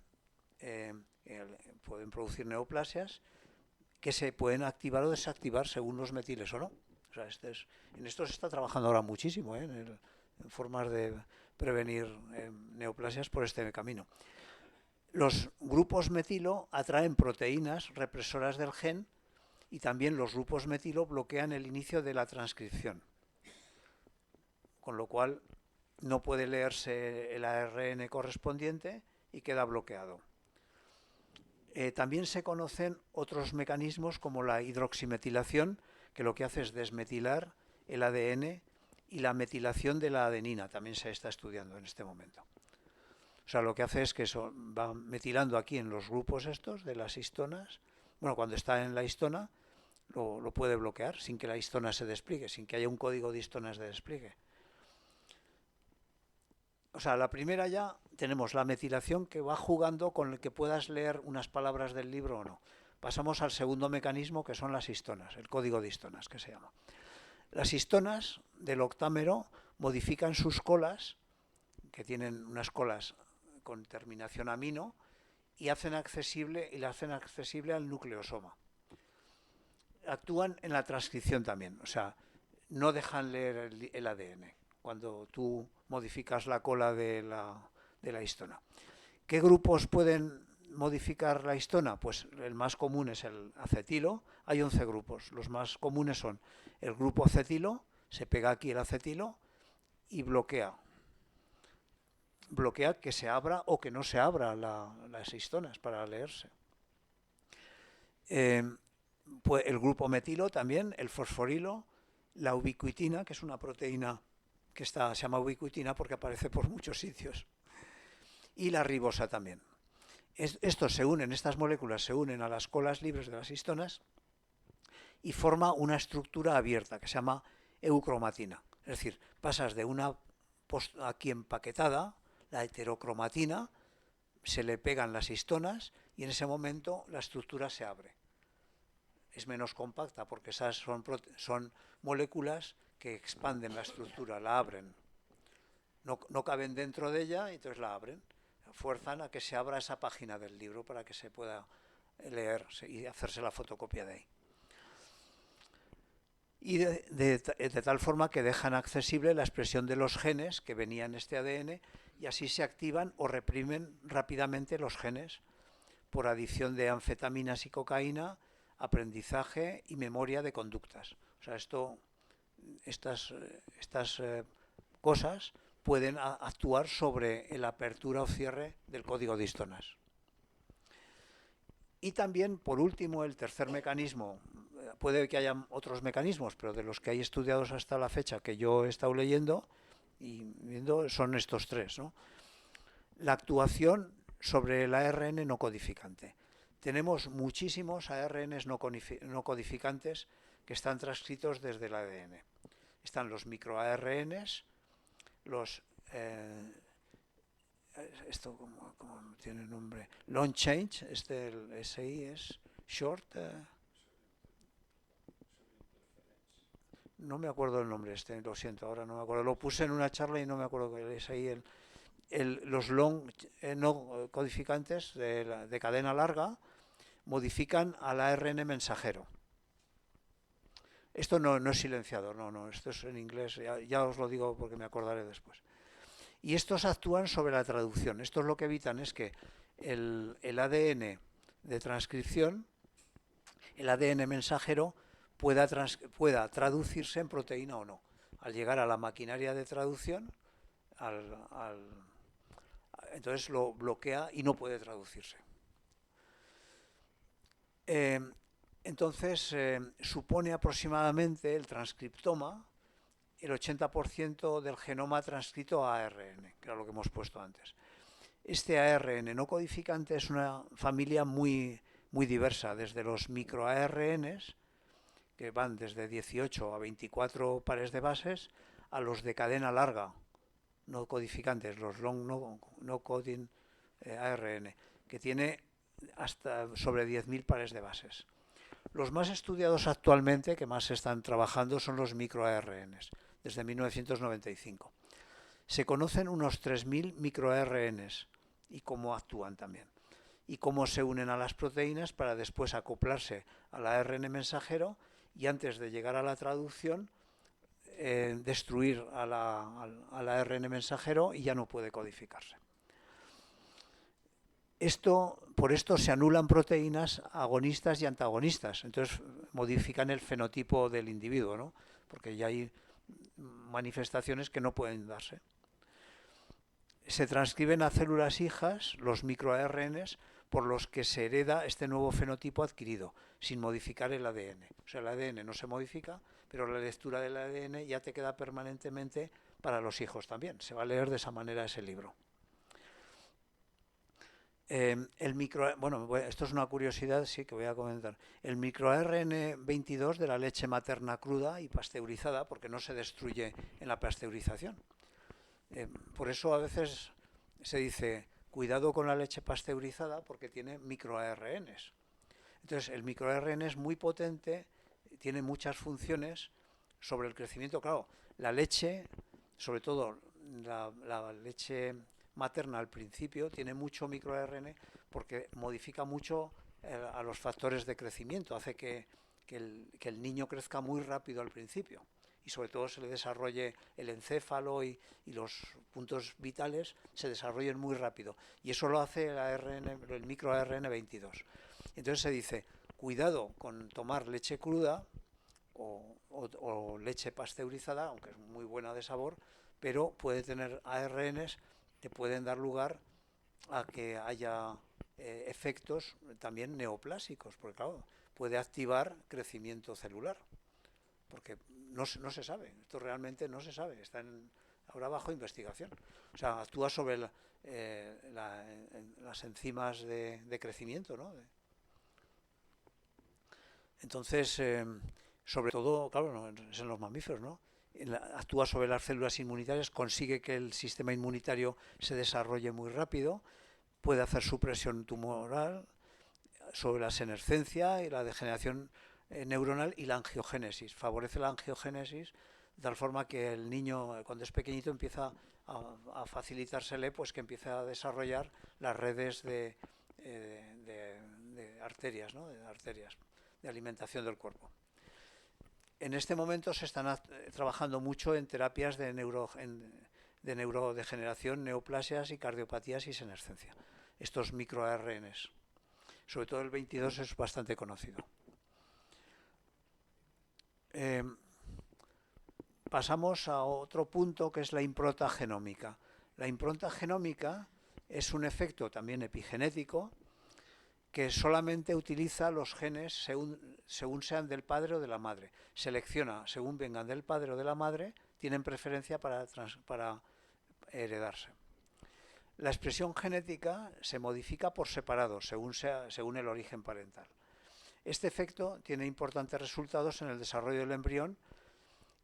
producir neoplasias que se pueden activar o desactivar según los metiles o no. O sea, en esto se está trabajando ahora muchísimo, en formas de prevenir neoplasias por este camino. Los grupos metilo atraen proteínas represoras del gen y también los grupos metilo bloquean el inicio de la transcripción, con lo cual no puede leerse el ARN correspondiente y queda bloqueado. También se conocen otros mecanismos como la hidroximetilación, que lo que hace es desmetilar el ADN, y la metilación de la adenina, también se está estudiando en este momento. O sea, lo que hace es que eso va metilando aquí en los grupos estos de las histonas. Bueno, cuando está en la histona lo puede bloquear sin que la histona se despliegue, sin que haya un código de histonas de despliegue. O sea, la primera ya tenemos la metilación, que va jugando con el que puedas leer unas palabras del libro o no. Pasamos al segundo mecanismo, que son las histonas, el código de histonas, que se llama. Las histonas del octámero modifican sus colas, que tienen unas colas con terminación amino, y la hacen accesible al nucleosoma. Actúan en la transcripción también, o sea, no dejan leer el ADN cuando tú modificas la cola de la histona. ¿Qué grupos pueden modificar la histona? Pues el más común es el acetilo. Hay 11 grupos. Los más comunes son el grupo acetilo, se pega aquí el acetilo y bloquea que se abra o que no se abra las histonas para leerse. Pues el grupo metilo también, el fosforilo, la ubiquitina, que es una proteína que se llama ubiquitina porque aparece por muchos sitios, y la ribosa también. Estas moléculas se unen a las colas libres de las histonas y forma una estructura abierta que se llama eucromatina. Es decir, pasas de una aquí empaquetada, la heterocromatina, se le pegan las histonas y en ese momento la estructura se abre. Es menos compacta porque esas son moléculas que expanden la estructura, la abren. No caben dentro de ella y entonces la abren. Fuerzan a que se abra esa página del libro para que se pueda leer y hacerse la fotocopia de ahí. Y de tal forma que dejan accesible la expresión de los genes que venían en este ADN y así se activan o reprimen rápidamente los genes por adición de anfetaminas y cocaína, aprendizaje y memoria de conductas. O sea, estas cosas pueden actuar sobre la apertura o cierre del código de histonas. Y también, por último, el tercer mecanismo, puede que haya otros mecanismos, pero de los que hay estudiados hasta la fecha que yo he estado leyendo y viendo son estos tres, ¿no? La actuación sobre el ARN no codificante. Tenemos muchísimos ARNs no codificantes que están transcritos desde el ADN. Están los microARNs, los esto como tiene nombre, long change, el SI es short, no me acuerdo el nombre lo siento, ahora no me acuerdo, lo puse en una charla y no me acuerdo que es ahí los long no codificantes de cadena larga modifican al ARN mensajero. Esto no es silenciador, no, esto es en inglés, ya os lo digo porque me acordaré después. Y estos actúan sobre la traducción. Estos lo que evitan es que el ADN de transcripción, el ADN mensajero, pueda traducirse en proteína o no. Al llegar a la maquinaria de traducción, entonces lo bloquea y no puede traducirse. Entonces, supone aproximadamente el transcriptoma el 80% del genoma transcrito a ARN, que era lo que hemos puesto antes. Este ARN no codificante es una familia muy diversa, desde los microARNs, que van desde 18 a 24 pares de bases, a los de cadena larga, no codificantes, los long no coding ARN, que tiene hasta sobre 10.000 pares de bases. Los más estudiados actualmente, que más se están trabajando, son los microARNs, desde 1995. Se conocen unos 3.000 microARNs y cómo actúan también. Y cómo se unen a las proteínas para después acoplarse al ARN mensajero y antes de llegar a la traducción, destruir al ARN mensajero y ya no puede codificarse. Por esto se anulan proteínas agonistas y antagonistas, entonces modifican el fenotipo del individuo, ¿no? Porque ya hay manifestaciones que no pueden darse. Se transcriben a células hijas los microARNs por los que se hereda este nuevo fenotipo adquirido, sin modificar el ADN. O sea, el ADN no se modifica, pero la lectura del ADN ya te queda permanentemente para los hijos también. Se va a leer de esa manera ese libro. Bueno, esto es una curiosidad, sí, que voy a comentar. El microARN 22 de la leche materna cruda y pasteurizada, porque no se destruye en la pasteurización. Por eso a veces se dice, cuidado con la leche pasteurizada porque tiene microARNs. Entonces, el microARN es muy potente, tiene muchas funciones sobre el crecimiento. Claro, la leche, sobre todo la leche materna al principio, tiene mucho microARN porque modifica mucho a los factores de crecimiento, hace que el niño crezca muy rápido al principio y sobre todo se le desarrolle el encéfalo y los puntos vitales se desarrollen muy rápido y eso lo hace el microARN 22. Entonces se dice, cuidado con tomar leche cruda o leche pasteurizada, aunque es muy buena de sabor, pero puede tener ARNs que pueden dar lugar a que haya efectos también neoplásicos, porque claro, puede activar crecimiento celular, porque no se sabe, esto realmente no se sabe, está ahora bajo investigación. O sea, actúa sobre las enzimas de crecimiento, ¿no? Entonces, sobre todo, claro, es en los mamíferos, ¿no? Actúa sobre las células inmunitarias, consigue que el sistema inmunitario se desarrolle muy rápido, puede hacer supresión tumoral sobre la senescencia y la degeneración neuronal y la angiogénesis. Favorece la angiogénesis de tal forma que el niño, cuando es pequeñito, empieza a facilitársele, pues que empieza a desarrollar las redes de arterias, ¿no? De arterias de alimentación del cuerpo. En este momento se están trabajando mucho en terapias de neurodegeneración, neoplasias y cardiopatías y senescencia. Estos microARNs. Sobre todo el 22 es bastante conocido. Pasamos a otro punto que es la impronta genómica. La impronta genómica es un efecto también epigenético que solamente utiliza los genes según sean del padre o de la madre. Selecciona según vengan del padre o de la madre, tienen preferencia para heredarse. La expresión genética se modifica por separado según el origen parental. Este efecto tiene importantes resultados en el desarrollo del embrión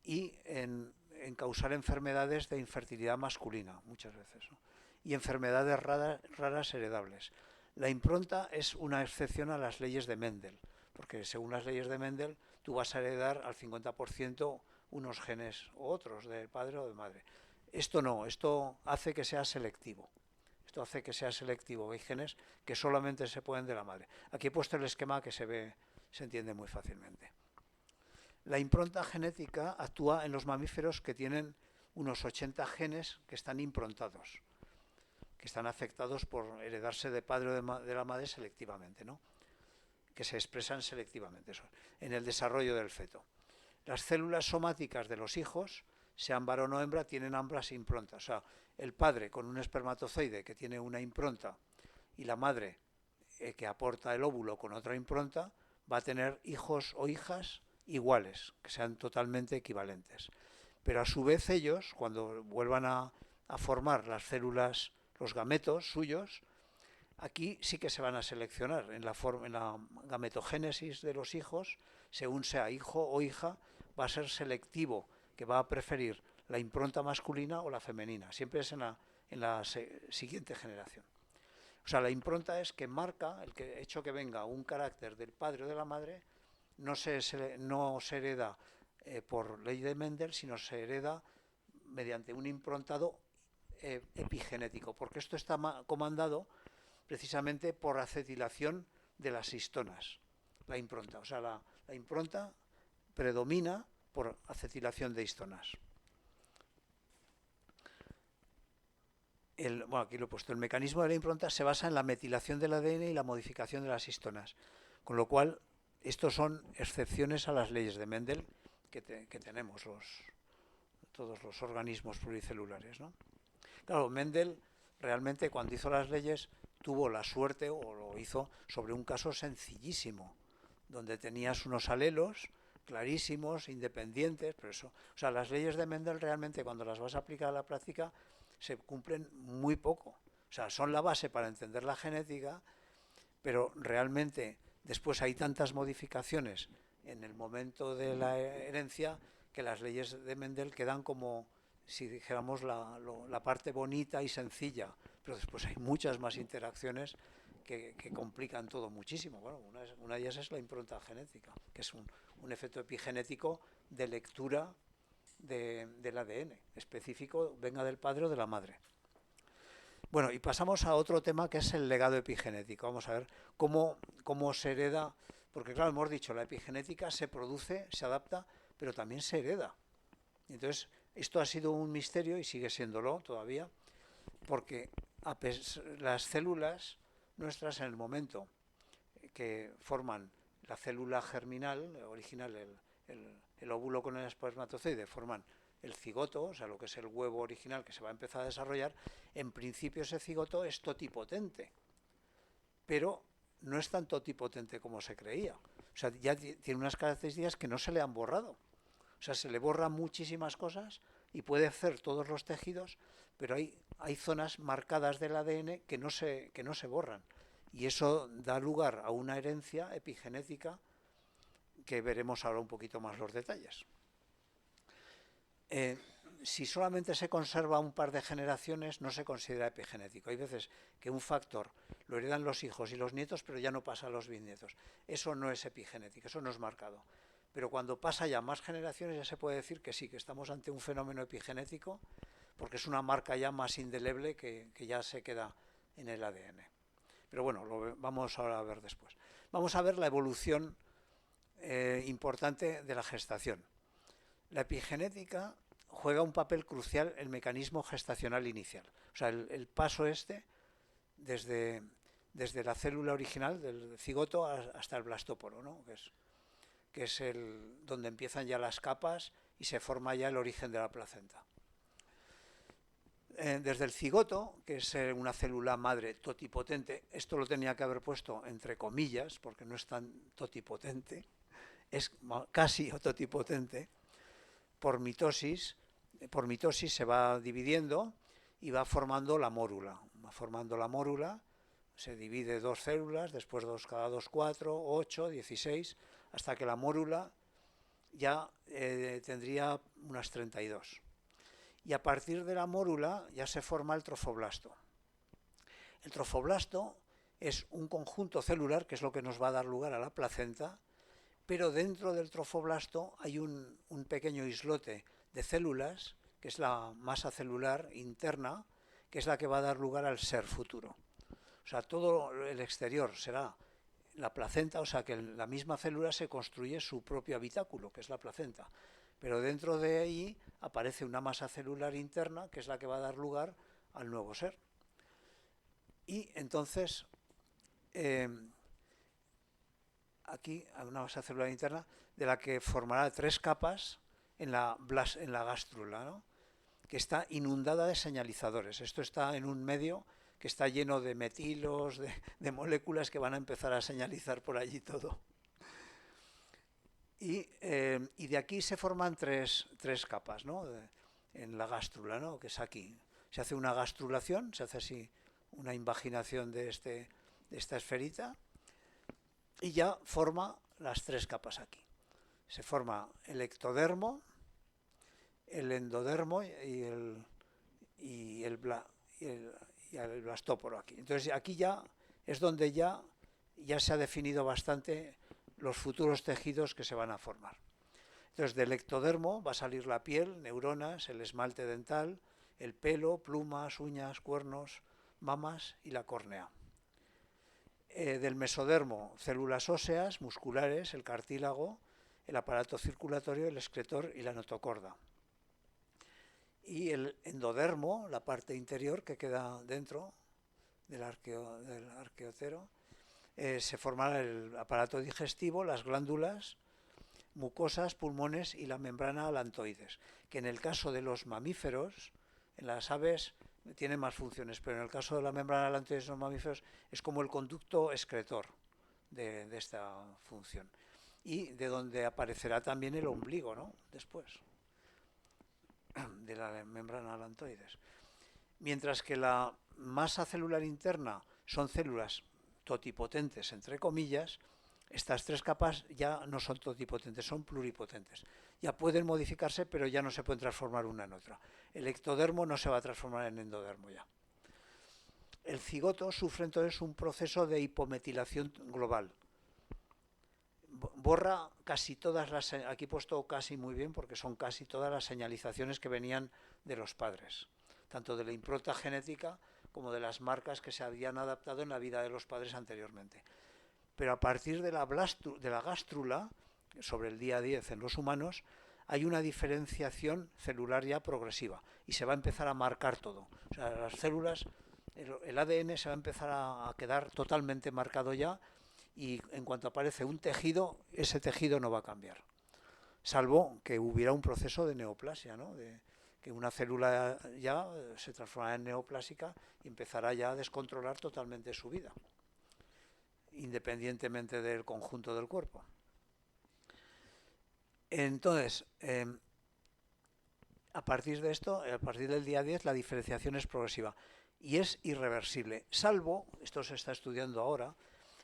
y en causar enfermedades de infertilidad masculina, muchas veces, ¿no? Y enfermedades raras heredables. La impronta es una excepción a las leyes de Mendel, porque según las leyes de Mendel tú vas a heredar al 50% unos genes u otros, del padre o de madre. Esto no, esto hace que sea selectivo. Esto hace que sea selectivo. Hay genes que solamente se pueden de la madre. Aquí he puesto el esquema que se entiende muy fácilmente. La impronta genética actúa en los mamíferos que tienen unos 80 genes que están improntados, que están afectados por heredarse de padre o de la madre selectivamente, ¿no? Que se expresan selectivamente eso, en el desarrollo del feto. Las células somáticas de los hijos, sean varón o hembra, tienen ambas improntas. O sea, el padre con un espermatozoide que tiene una impronta y la madre que aporta el óvulo con otra impronta, va a tener hijos o hijas iguales, que sean totalmente equivalentes. Pero a su vez ellos, cuando vuelvan a formar las células, los gametos suyos, aquí sí que se van a seleccionar en la gametogénesis de los hijos, según sea hijo o hija, va a ser selectivo, que va a preferir la impronta masculina o la femenina. Siempre es en la siguiente generación. O sea, la impronta es que marca el hecho que venga un carácter del padre o de la madre, no se hereda por ley de Mendel, sino se hereda mediante un improntado epigenético, porque esto está comandado precisamente por acetilación de las histonas, la impronta. O sea, la impronta predomina por acetilación de histonas. Bueno, aquí lo he puesto. El mecanismo de la impronta se basa en la metilación del ADN y la modificación de las histonas, con lo cual estos son excepciones a las leyes de Mendel que tenemos todos los organismos pluricelulares, ¿no? Claro, Mendel realmente cuando hizo las leyes tuvo la suerte, o lo hizo sobre un caso sencillísimo, donde tenías unos alelos clarísimos, independientes, pero eso, o sea, las leyes de Mendel realmente cuando las vas a aplicar a la práctica se cumplen muy poco. O sea, son la base para entender la genética, pero realmente después hay tantas modificaciones en el momento de la herencia que las leyes de Mendel quedan como, si dijéramos, la parte bonita y sencilla, pero después hay muchas más interacciones que complican todo muchísimo. Bueno, una de ellas es la impronta genética, que es un efecto epigenético de lectura del ADN específico, venga del padre o de la madre. Bueno, y pasamos a otro tema que es el legado epigenético. Vamos a ver cómo se hereda, porque claro, hemos dicho, la epigenética se produce, se adapta, pero también se hereda. Entonces, esto ha sido un misterio y sigue siéndolo todavía, porque las células nuestras en el momento que forman la célula germinal, original, el óvulo con el espermatozoide, forman el cigoto, o sea, lo que es el huevo original que se va a empezar a desarrollar. En principio ese cigoto es totipotente, pero no es tan totipotente como se creía. O sea, ya tiene unas características que no se le han borrado. O sea, se le borran muchísimas cosas y puede hacer todos los tejidos, pero hay zonas marcadas del ADN que no se borran. Y eso da lugar a una herencia epigenética que veremos ahora un poquito más los detalles. si solamente se conserva un par de generaciones, no se considera epigenético. Hay veces que un factor lo heredan los hijos y los nietos, pero ya no pasa a los bisnietos. Eso no es epigenético, eso no es marcado. Pero cuando pasa ya más generaciones, ya se puede decir que sí, que estamos ante un fenómeno epigenético, porque es una marca ya más indeleble que ya se queda en el ADN. Pero bueno, vamos ahora a ver después. Vamos a ver la evolución importante de la gestación. La epigenética juega un papel crucial en el mecanismo gestacional inicial. O sea, el paso desde la célula original del cigoto hasta el blastóporo, ¿no? que es donde empiezan ya las capas y se forma ya el origen de la placenta. Desde el cigoto, que es una célula madre totipotente, esto lo tenía que haber puesto entre comillas, porque no es tan totipotente, es casi totipotente, por mitosis se va dividiendo y va formando la mórula. Va formando la mórula, se divide dos células, después cada dos, 4, 8, 16, hasta que la mórula ya tendría unas 32. Y a partir de la mórula ya se forma el trofoblasto. El trofoblasto es un conjunto celular, que es lo que nos va a dar lugar a la placenta, pero dentro del trofoblasto hay un pequeño islote de células, que es la masa celular interna, que es la que va a dar lugar al ser futuro. O sea, todo el exterior será la placenta, o sea que la misma célula se construye su propio habitáculo, que es la placenta. Pero dentro de ahí aparece una masa celular interna, que es la que va a dar lugar al nuevo ser. Y entonces, aquí hay una masa celular interna de la que formará 3 capas en la gástrula, ¿no? Que está inundada de señalizadores. Esto está en un medio que está lleno de metilos, de moléculas que van a empezar a señalizar por allí todo. Y de aquí se forman tres capas, ¿no? En la gástrula, ¿no? Que es aquí. Se hace una gastrulación, se hace así una invaginación de esta esferita, y ya forma las 3 capas aquí. Se forma el ectodermo, el endodermo y el blastóporo aquí. Entonces aquí ya es donde ya se ha definido bastante los futuros tejidos que se van a formar. Entonces del ectodermo va a salir la piel, neuronas, el esmalte dental, el pelo, plumas, uñas, cuernos, mamas y la córnea. Del mesodermo, células óseas, musculares, el cartílago, el aparato circulatorio, el excretor y la notocorda. Y el endodermo, la parte interior que queda dentro del arqueotero, se formará el aparato digestivo, las glándulas, mucosas, pulmones y la membrana alantoides, que en el caso de los mamíferos, en las aves tiene más funciones, pero en el caso de la membrana alantoides de los mamíferos es como el conducto excretor de esta función. Y de donde aparecerá también el ombligo, ¿no? Después de la membrana alantoides. Mientras que la masa celular interna son células totipotentes, entre comillas, estas 3 capas ya no son totipotentes, son pluripotentes. Ya pueden modificarse, pero ya no se pueden transformar una en otra. El ectodermo no se va a transformar en endodermo ya. El cigoto sufre entonces un proceso de hipometilación global. Borra casi todas las, aquí he puesto casi muy bien porque son casi todas las señalizaciones que venían de los padres, tanto de la impronta genética como de las marcas que se habían adaptado en la vida de los padres anteriormente. Pero a partir de la gástrula, sobre el día 10 en los humanos, hay una diferenciación celular ya progresiva y se va a empezar a marcar todo. O sea, las células, el ADN se va a empezar a quedar totalmente marcado ya, y en cuanto aparece un tejido, ese tejido no va a cambiar. Salvo que hubiera un proceso de neoplasia, ¿no? Que una célula ya se transformará en neoplásica y empezará ya a descontrolar totalmente su vida, independientemente del conjunto del cuerpo. Entonces, a partir de esto, a partir del día 10, la diferenciación es progresiva y es irreversible, salvo, esto se está estudiando ahora,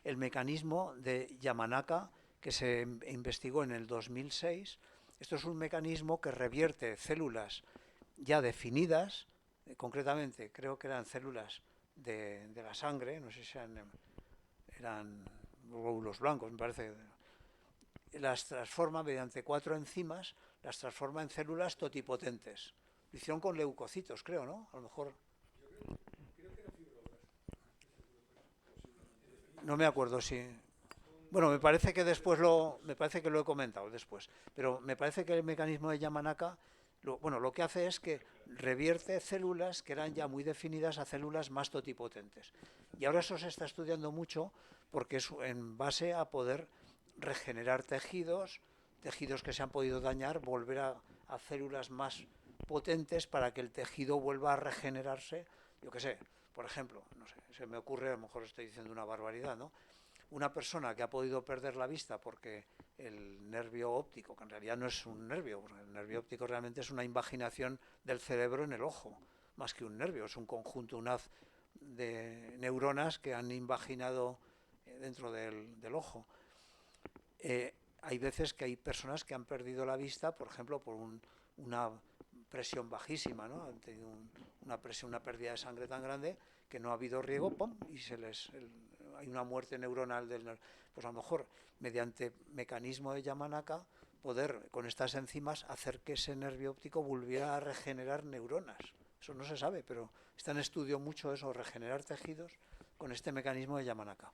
el mecanismo de Yamanaka, que se investigó en el 2006. Esto es un mecanismo que revierte células ya definidas, concretamente creo que eran células de la sangre, no sé si eran glóbulos blancos, me parece, las transforma mediante 4 enzimas, las transforma en células totipotentes. Lo hicieron con leucocitos, creo, ¿no? A lo mejor. No me acuerdo si. Bueno, me parece que me parece que lo he comentado después, pero me parece que el mecanismo de Yamanaka, lo que hace es que revierte células que eran ya muy definidas a células más totipotentes. Y ahora eso se está estudiando mucho porque es en base a poder regenerar tejidos que se han podido dañar, volver a células más potentes para que el tejido vuelva a regenerarse, yo qué sé, por ejemplo, no sé, se me ocurre, a lo mejor estoy diciendo una barbaridad, ¿no? Una persona que ha podido perder la vista porque el nervio óptico, que en realidad no es un nervio, porque el nervio óptico realmente es una invaginación del cerebro en el ojo, más que un nervio, es un conjunto, un haz de neuronas que han invaginado dentro del ojo. Hay veces que hay personas que han perdido la vista, por ejemplo, por una presión bajísima, ¿no? Han tenido una pérdida de sangre tan grande que no ha habido riego, ¡pum! Y hay una muerte neuronal del nervio. Pues a lo mejor, mediante mecanismo de Yamanaka, poder con estas enzimas hacer que ese nervio óptico volviera a regenerar neuronas. Eso no se sabe, pero está en estudio mucho eso, regenerar tejidos con este mecanismo de Yamanaka.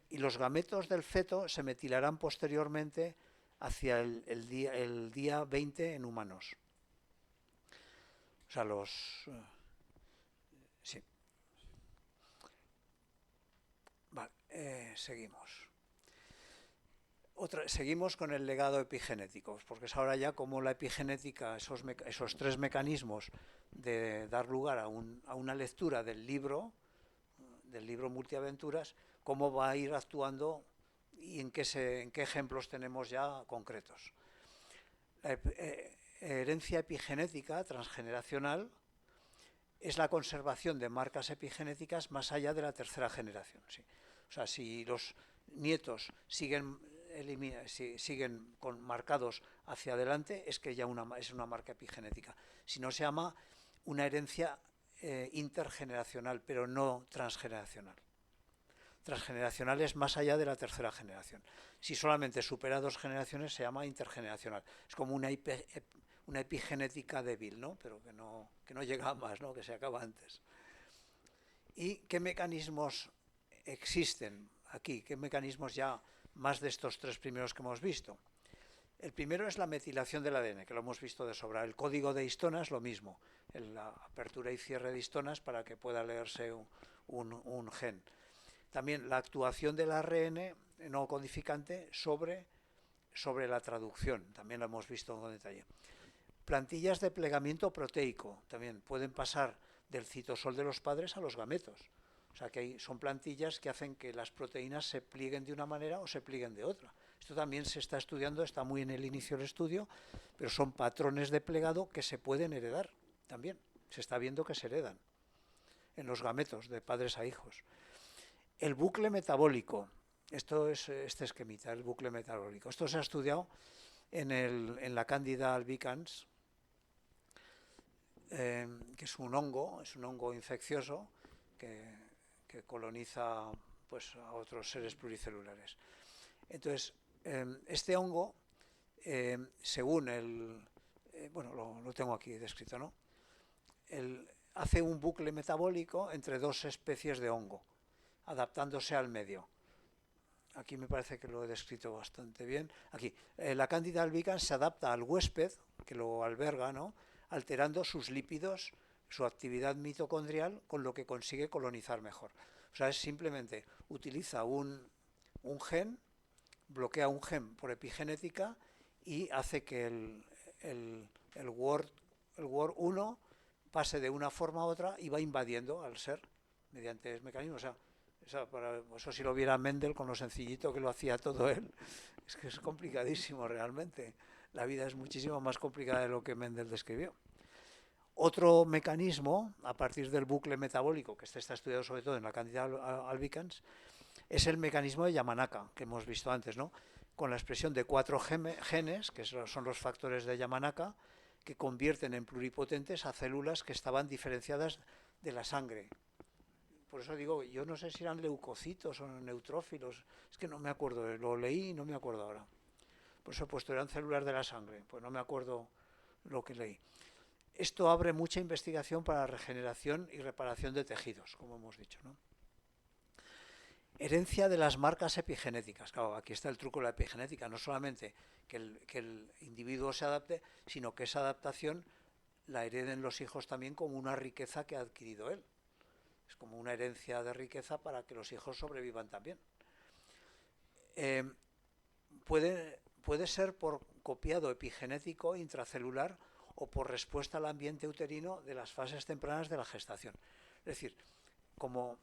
Y los gametos del feto se metilarán posteriormente hacia el día 20 en humanos. O sea, sí. Vale, seguimos. Seguimos con el legado epigenético, porque es ahora ya como la epigenética, esos 3 mecanismos de dar lugar a una lectura del libro Multiaventuras, cómo va a ir actuando y en qué ejemplos tenemos ya concretos. La herencia epigenética transgeneracional es la conservación de marcas epigenéticas más allá de la tercera generación. ¿Sí? O sea, si los nietos siguen marcados hacia adelante, es que ya es una marca epigenética. Si no, se llama una herencia intergeneracional, pero no transgeneracional. Transgeneracional es más allá de la tercera generación. Si solamente supera 2 generaciones, se llama intergeneracional. Es como una epigenética débil, ¿no? Pero que no llega a más, ¿no? Que se acaba antes. ¿Y qué mecanismos existen aquí? ¿Qué mecanismos ya más de estos 3 primeros que hemos visto? El primero es la metilación del ADN, que lo hemos visto de sobra. El código de histonas, lo mismo. La apertura y cierre de histonas para que pueda leerse un gen. También la actuación del ARN no codificante sobre la traducción, también lo hemos visto con detalle. Plantillas de plegamiento proteico, también pueden pasar del citosol de los padres a los gametos. O sea que son plantillas que hacen que las proteínas se plieguen de una manera o se plieguen de otra. Esto también se está estudiando, está muy en el inicio del estudio, pero son patrones de plegado que se pueden heredar también. Se está viendo que se heredan en los gametos de padres a hijos. El bucle metabólico, esto es este esquemita, el bucle metabólico. Esto se ha estudiado en la Candida albicans, que es un hongo infeccioso que coloniza pues, a otros seres pluricelulares. Entonces, este hongo, según bueno, lo tengo aquí descrito, ¿no? Hace un bucle metabólico entre 2 especies de hongo, adaptándose al medio. Aquí me parece que lo he descrito bastante bien. Aquí, la Candida albicans se adapta al huésped que lo alberga, ¿no? Alterando sus lípidos, su actividad mitocondrial, con lo que consigue colonizar mejor. O sea, es simplemente utiliza un gen, bloquea un gen por epigenética y hace que el WOR1 pase de una forma a otra y va invadiendo al ser mediante mecanismos. O sea, eso si lo viera Mendel con lo sencillito que lo hacía todo él, es que es complicadísimo realmente. La vida es muchísimo más complicada de lo que Mendel describió. Otro mecanismo, a partir del bucle metabólico, que este está estudiado sobre todo en la Candida albicans, es el mecanismo de Yamanaka, que hemos visto antes, ¿no? Con la expresión de 4 genes, que son los factores de Yamanaka, que convierten en pluripotentes a células que estaban diferenciadas de la sangre. Por eso digo, yo no sé si eran leucocitos o neutrófilos, es que no me acuerdo, lo leí y no me acuerdo ahora. Por eso he puesto, eran células de la sangre, pues no me acuerdo lo que leí. Esto abre mucha investigación para la regeneración y reparación de tejidos, como hemos dicho, ¿no? Herencia de las marcas epigenéticas. Claro, aquí está el truco de la epigenética, no solamente que el individuo se adapte, sino que esa adaptación la hereden los hijos también como una riqueza que ha adquirido él. Es como una herencia de riqueza para que los hijos sobrevivan también. Puede ser por copiado epigenético intracelular o por respuesta al ambiente uterino de las fases tempranas de la gestación. Es decir, como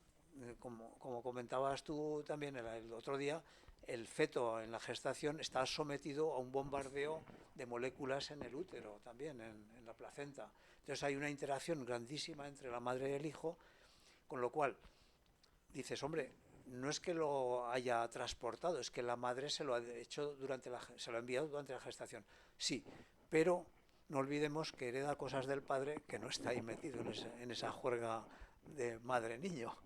comentabas tú también el otro día, el feto en la gestación está sometido a un bombardeo de moléculas en el útero, también en la placenta. Entonces hay una interacción grandísima entre la madre y el hijo, con lo cual dices, hombre, no es que lo haya transportado, es que la madre se lo ha hecho se lo ha enviado durante la gestación. Sí, pero no olvidemos que hereda cosas del padre que no está ahí metido en esa juerga de madre-niño,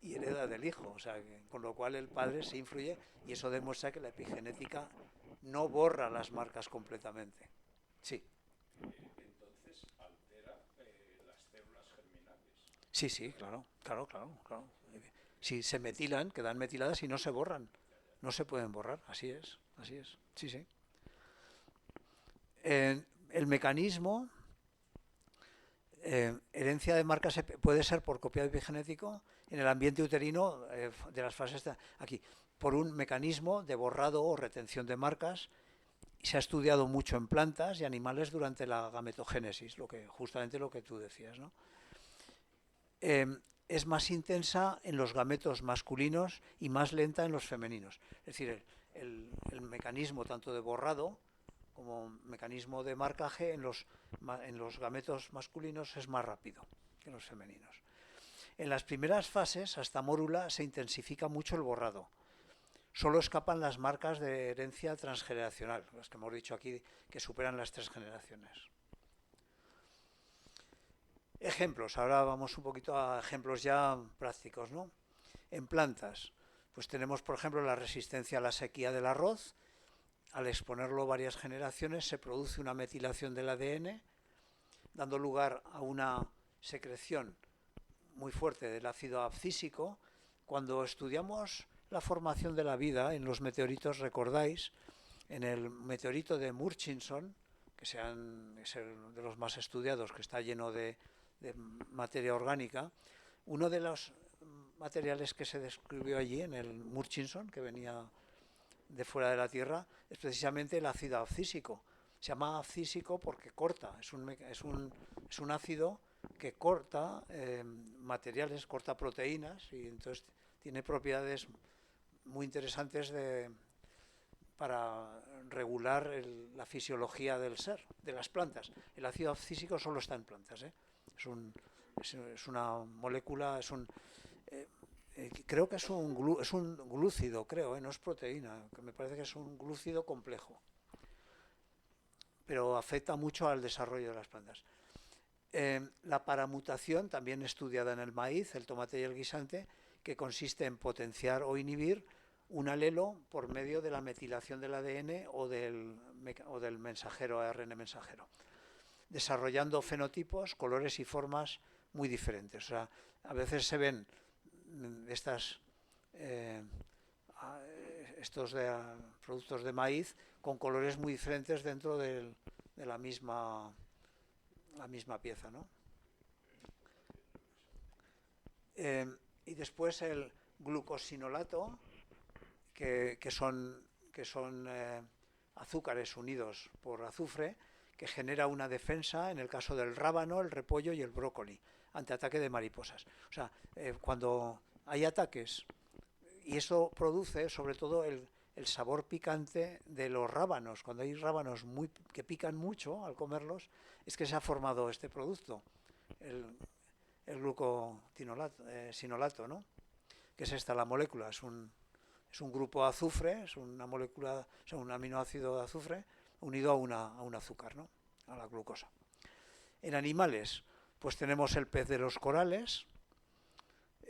y hereda del hijo, o sea, con lo cual el padre se influye, y eso demuestra que la epigenética no borra las marcas completamente. Sí. Entonces altera las células germinales. Sí, sí, claro. Si se metilan, quedan metiladas y no se borran. No se pueden borrar, así es, así es. Sí, sí. El mecanismo, herencia de marcas puede ser por copiado epigenético en el ambiente uterino de las fases aquí, por un mecanismo de borrado o retención de marcas. Se ha estudiado mucho en plantas y animales durante la gametogénesis, justamente lo que tú decías, ¿no? Es más intensa en los gametos masculinos y más lenta en los femeninos. Es decir, el mecanismo tanto de borrado como mecanismo de marcaje en los gametos masculinos es más rápido que en los femeninos. En las primeras fases, hasta mórula, se intensifica mucho el borrado. Solo escapan las marcas de herencia transgeneracional, las que hemos dicho aquí, que superan las 3 generaciones. Ejemplos, ahora vamos un poquito a ejemplos ya prácticos, ¿no? En plantas, pues tenemos por ejemplo la resistencia a la sequía del arroz. Al exponerlo varias generaciones se produce una metilación del ADN, dando lugar a una secreción muy fuerte del ácido abscísico. Cuando estudiamos la formación de la vida en los meteoritos, recordáis, en el meteorito de Murchison, que es de los más estudiados, que está lleno de materia orgánica, uno de los materiales que se descubrió allí en el Murchison, que venía de fuera de la Tierra, es precisamente el ácido abscísico. Se llama abscísico porque corta, es un ácido que corta materiales, corta proteínas, y entonces tiene propiedades muy interesantes para regular la fisiología del ser, de las plantas. El ácido abscísico solo está en plantas, ¿eh? Es una molécula, creo que es un glúcido, creo, no es proteína, que me parece que es un glúcido complejo, pero afecta mucho al desarrollo de las plantas. La paramutación, también estudiada en el maíz, el tomate y el guisante, que consiste en potenciar o inhibir un alelo por medio de la metilación del ADN o del mensajero, ARN mensajero, desarrollando fenotipos, colores y formas muy diferentes. O sea, a veces se ven estos productos de maíz con colores muy diferentes dentro de la misma pieza, ¿no? Y después el glucosinolato, que son azúcares unidos por azufre, que genera una defensa en el caso del rábano, el repollo y el brócoli ante ataque de mariposas. O sea, cuando hay ataques, y eso produce sobre todo el sabor picante de los rábanos. Cuando hay rábanos que pican mucho al comerlos, es que se ha formado este producto, el glucosinolato, ¿no? Que es esta la molécula, es un grupo de azufre, es una molécula, o sea, un aminoácido de azufre unido a un azúcar, ¿no? a la glucosa. En animales, pues tenemos el pez de los corales,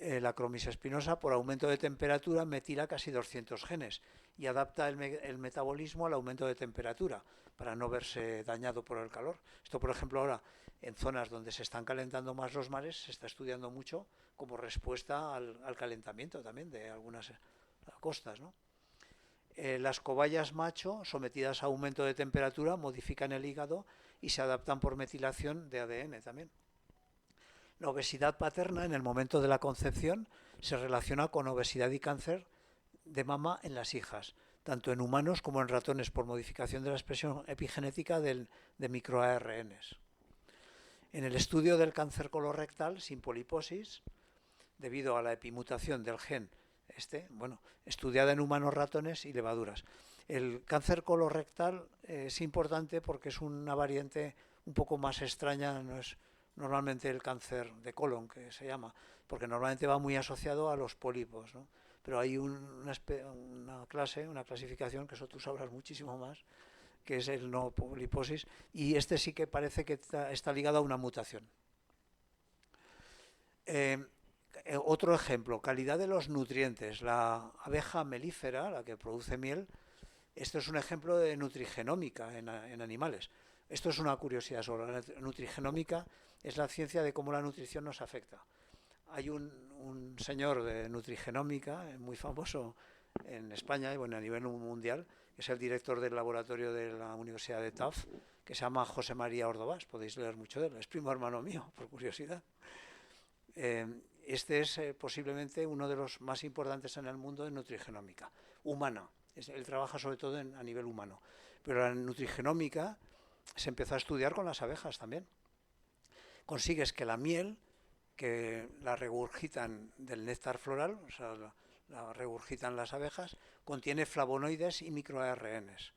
la Chromis spinosa, por aumento de temperatura metila casi 200 genes y adapta el metabolismo al aumento de temperatura para no verse dañado por el calor. Esto, por ejemplo, ahora en zonas donde se están calentando más los mares se está estudiando mucho como respuesta al calentamiento también de algunas costas, ¿no? Las cobayas macho, sometidas a aumento de temperatura, modifican el hígado y se adaptan por metilación de ADN también. La obesidad paterna en el momento de la concepción se relaciona con obesidad y cáncer de mama en las hijas, tanto en humanos como en ratones, por modificación de la expresión epigenética de microARNs. En el estudio del cáncer colorectal sin poliposis, debido a la epimutación del gen estudiada en humanos, ratones y levaduras. El cáncer colorectal es importante porque es una variante un poco más extraña, no es normalmente el cáncer de colon, que se llama, porque normalmente va muy asociado a los pólipos, ¿no? Pero hay una clasificación, que eso tú sabrás muchísimo más, que es el no poliposis, y este sí que parece que está ligado a una mutación. Otro ejemplo, calidad de los nutrientes. La abeja melífera, la que produce miel, esto es un ejemplo de nutrigenómica en animales. Esto es una curiosidad sobre la nutrigenómica, es la ciencia de cómo la nutrición nos afecta. Hay un señor de nutrigenómica muy famoso en España y bueno, a nivel mundial, que es el director del laboratorio de la Universidad de Tufts, que se llama José María Ordovás. Podéis leer mucho de él, es primo hermano mío, por curiosidad. Este es posiblemente uno de los más importantes en el mundo de nutrigenómica humana. Él trabaja sobre todo a nivel humano. Pero la nutrigenómica se empezó a estudiar con las abejas también. Consigues que la miel, que la regurgitan del néctar floral, o sea, la regurgitan las abejas, contiene flavonoides y microARNs.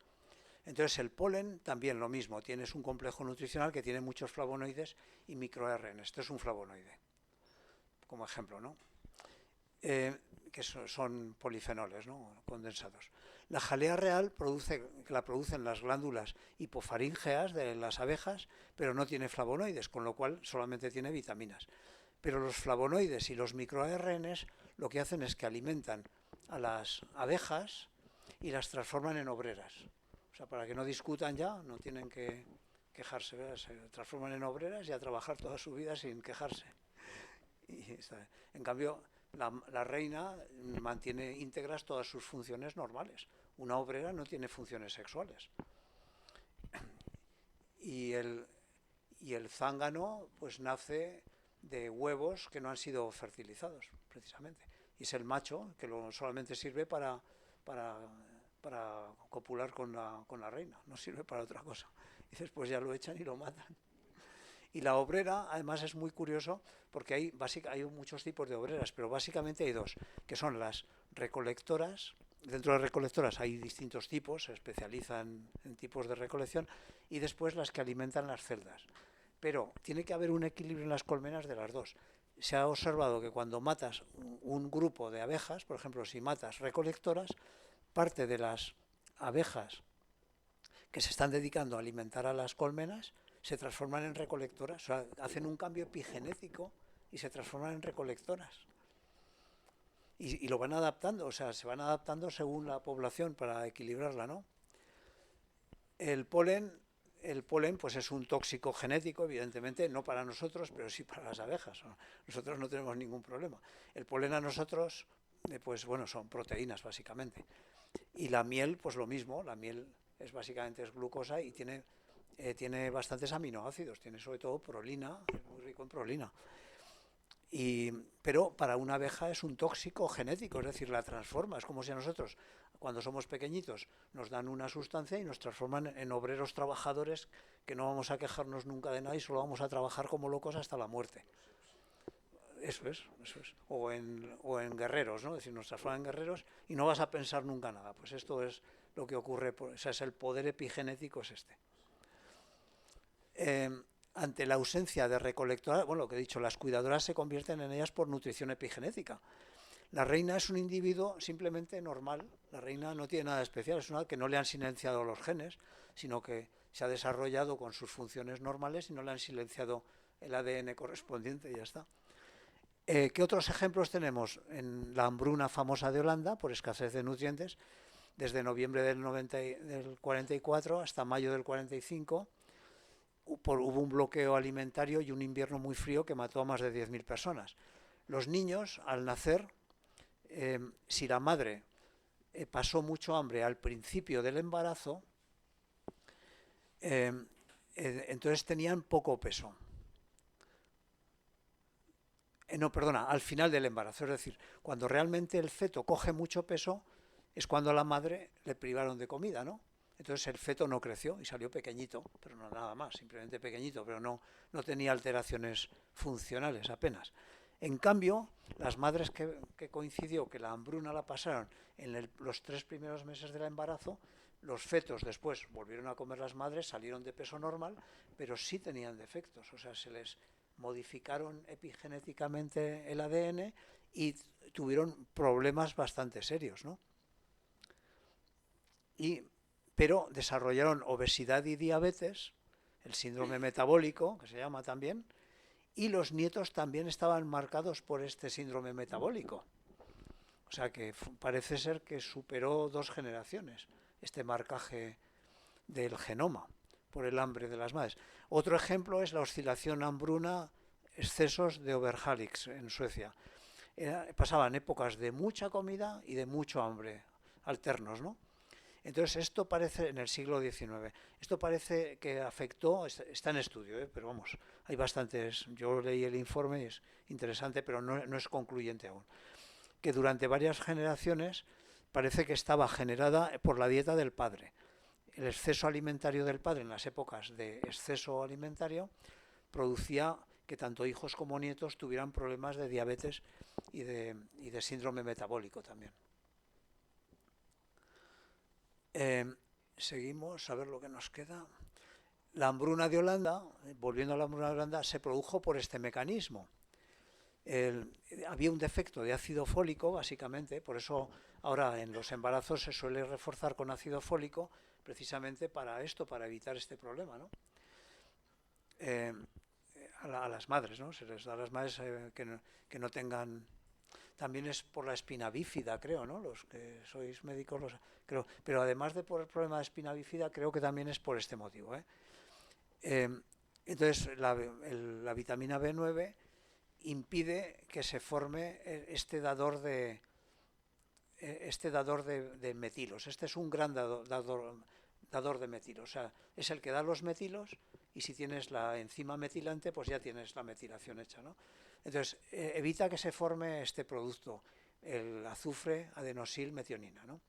Entonces el polen también lo mismo, tienes un complejo nutricional que tiene muchos flavonoides y microARNs. Esto es un flavonoide, como ejemplo, ¿no? Que son polifenoles, ¿no? Condensados. La jalea real la producen las glándulas hipofaríngeas de las abejas, pero no tiene flavonoides, con lo cual solamente tiene vitaminas. Pero los flavonoides y los microARNs lo que hacen es que alimentan a las abejas y las transforman en obreras. O sea, para que no discutan ya, no tienen que quejarse, ¿verdad? Se transforman en obreras y a trabajar toda su vida sin quejarse. En cambio, la reina mantiene íntegras todas sus funciones normales. Una obrera no tiene funciones sexuales. Y el zángano pues nace de huevos que no han sido fertilizados, precisamente. Y es el macho que solamente sirve para copular con la reina, no sirve para otra cosa. Y después ya lo echan y lo matan. Y la obrera, además, es muy curioso porque hay muchos tipos de obreras, pero básicamente hay dos, que son las recolectoras. Dentro de recolectoras hay distintos tipos, se especializan en tipos de recolección, y después las que alimentan las celdas. Pero tiene que haber un equilibrio en las colmenas de las dos. Se ha observado que cuando matas un grupo de abejas, por ejemplo, si matas recolectoras, parte de las abejas que se están dedicando a alimentar a las colmenas se transforman en recolectoras, o sea, hacen un cambio epigenético y se transforman en recolectoras. Y lo van adaptando, o sea, se van adaptando según la población para equilibrarla, ¿no? El polen pues es un tóxico genético, evidentemente, no para nosotros, pero sí para las abejas. Nosotros no tenemos ningún problema. El polen a nosotros, pues bueno, son proteínas, básicamente. Y la miel, pues lo mismo, la miel básicamente es glucosa y tiene bastantes aminoácidos, tiene sobre todo prolina, es muy rico en prolina. Pero para una abeja es un tóxico genético, es decir, la transforma. Es como si a nosotros, cuando somos pequeñitos, nos dan una sustancia y nos transforman en obreros trabajadores que no vamos a quejarnos nunca de nada y solo vamos a trabajar como locos hasta la muerte. Eso es. O en guerreros, ¿no? Es decir, nos transforman en guerreros y no vas a pensar nunca nada. Pues esto es lo que ocurre, o sea, es el poder epigenético es este. Ante la ausencia de recolectoras, bueno, lo que he dicho, las cuidadoras se convierten en ellas por nutrición epigenética. La reina es un individuo simplemente normal, la reina no tiene nada especial, es una que no le han silenciado los genes, sino que se ha desarrollado con sus funciones normales y no le han silenciado el ADN correspondiente y ya está. ¿Qué otros ejemplos tenemos? En la hambruna famosa de Holanda, por escasez de nutrientes, desde noviembre del 44 hasta mayo del 45, hubo un bloqueo alimentario y un invierno muy frío que mató a más de 10.000 personas. Los niños, al nacer, si la madre pasó mucho hambre al principio del embarazo, entonces tenían poco peso. No, perdona, al final del embarazo, es decir, cuando realmente el feto coge mucho peso, es cuando a la madre le privaron de comida, ¿no? Entonces el feto no creció y salió pequeñito, pero no nada más, simplemente pequeñito, pero no tenía alteraciones funcionales apenas. En cambio, las madres que coincidió que la hambruna la pasaron en los 3 primeros meses del embarazo, los fetos después volvieron a comer las madres, salieron de peso normal, pero sí tenían defectos, o sea, se les modificaron epigenéticamente el ADN y tuvieron problemas bastante serios, ¿no? Pero desarrollaron obesidad y diabetes, el síndrome metabólico, que se llama también, y los nietos también estaban marcados por este síndrome metabólico. O sea que parece ser que superó 2 generaciones este marcaje del genoma por el hambre de las madres. Otro ejemplo es la oscilación hambruna, excesos de Överhalix en Suecia. Pasaban épocas de mucha comida y de mucho hambre, alternos, ¿no? Entonces esto parece, en el siglo XIX, esto parece que afectó, está en estudio, pero vamos, hay bastantes, yo leí el informe y es interesante, pero no es concluyente aún, que durante varias generaciones parece que estaba generada por la dieta del padre. El exceso alimentario del padre en las épocas de exceso alimentario producía que tanto hijos como nietos tuvieran problemas de diabetes y de síndrome metabólico también. Seguimos a ver lo que nos queda. La hambruna de Holanda, volviendo a la hambruna de Holanda, se produjo por este mecanismo. Había un defecto de ácido fólico, básicamente, por eso ahora en los embarazos se suele reforzar con ácido fólico, precisamente para esto, para evitar este problema, ¿no? A las madres, ¿no? Se les da a las madres que no tengan... También es por la espina bífida, creo, ¿no? Los que sois médicos, creo. Pero además de por el problema de espina bífida, creo que también es por este motivo, entonces, la vitamina B9 impide que se forme este dador de metilos. Este es un gran dador de metilos. O sea, es el que da los metilos y si tienes la enzima metilante, pues ya tienes la metilación hecha, ¿no? Entonces, evita que se forme este producto, el azufre adenosilmetionina, ¿no?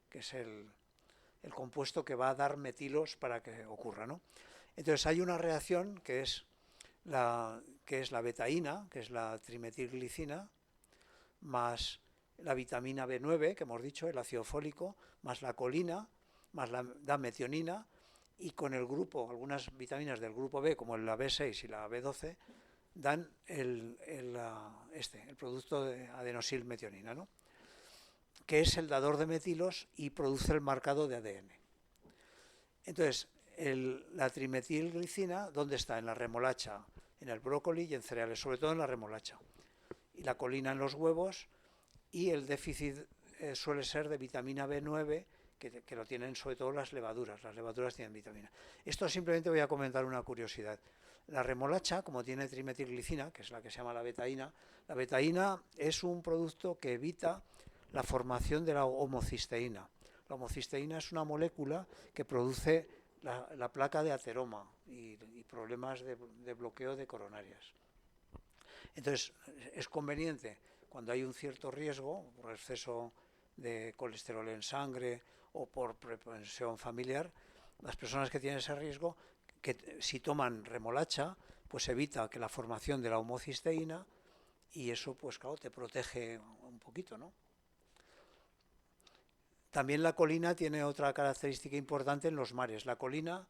Que es el compuesto que va a dar metilos para que ocurra, ¿no? Entonces, hay una reacción que es la betaína, que es la trimetilglicina, más la vitamina B9, que hemos dicho, el ácido fólico, más la colina, más la metionina, y con el grupo, algunas vitaminas del grupo B, como la B6 y la B12, dan el producto de adenosilmetionina, ¿no? Que es el dador de metilos y produce el marcado de ADN. Entonces, la trimetilglicina, ¿dónde está? En la remolacha, en el brócoli y en cereales, sobre todo en la remolacha. Y la colina en los huevos, y el déficit suele ser de vitamina B9, que lo tienen sobre todo las levaduras tienen vitamina. Esto simplemente voy a comentar una curiosidad. La remolacha, como tiene trimetilglicina, que es la que se llama la betaína es un producto que evita la formación de la homocisteína. La homocisteína es una molécula que produce la placa de ateroma y problemas de bloqueo de coronarias. Entonces, es conveniente, cuando hay un cierto riesgo, por exceso de colesterol en sangre o por propensión familiar, las personas que tienen ese riesgo, que si toman remolacha, pues evita que la formación de la homocisteína y eso, pues claro, te protege un poquito, ¿no? También la colina tiene otra característica importante en los mares. La colina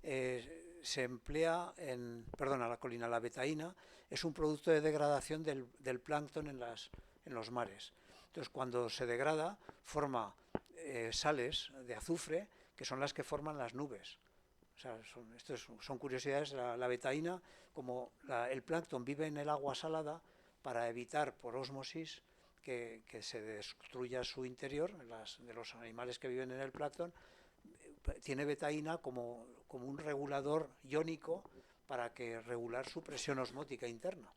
se emplea la betaína es un producto de degradación del plancton en los mares. Entonces, cuando se degrada, forma sales de azufre, que son las que forman las nubes. O sea, son curiosidades. La betaína, como el plancton vive en el agua salada, para evitar por ósmosis que se destruya su interior, de los animales que viven en el plancton, tiene betaína como un regulador iónico para regular su presión osmótica interna.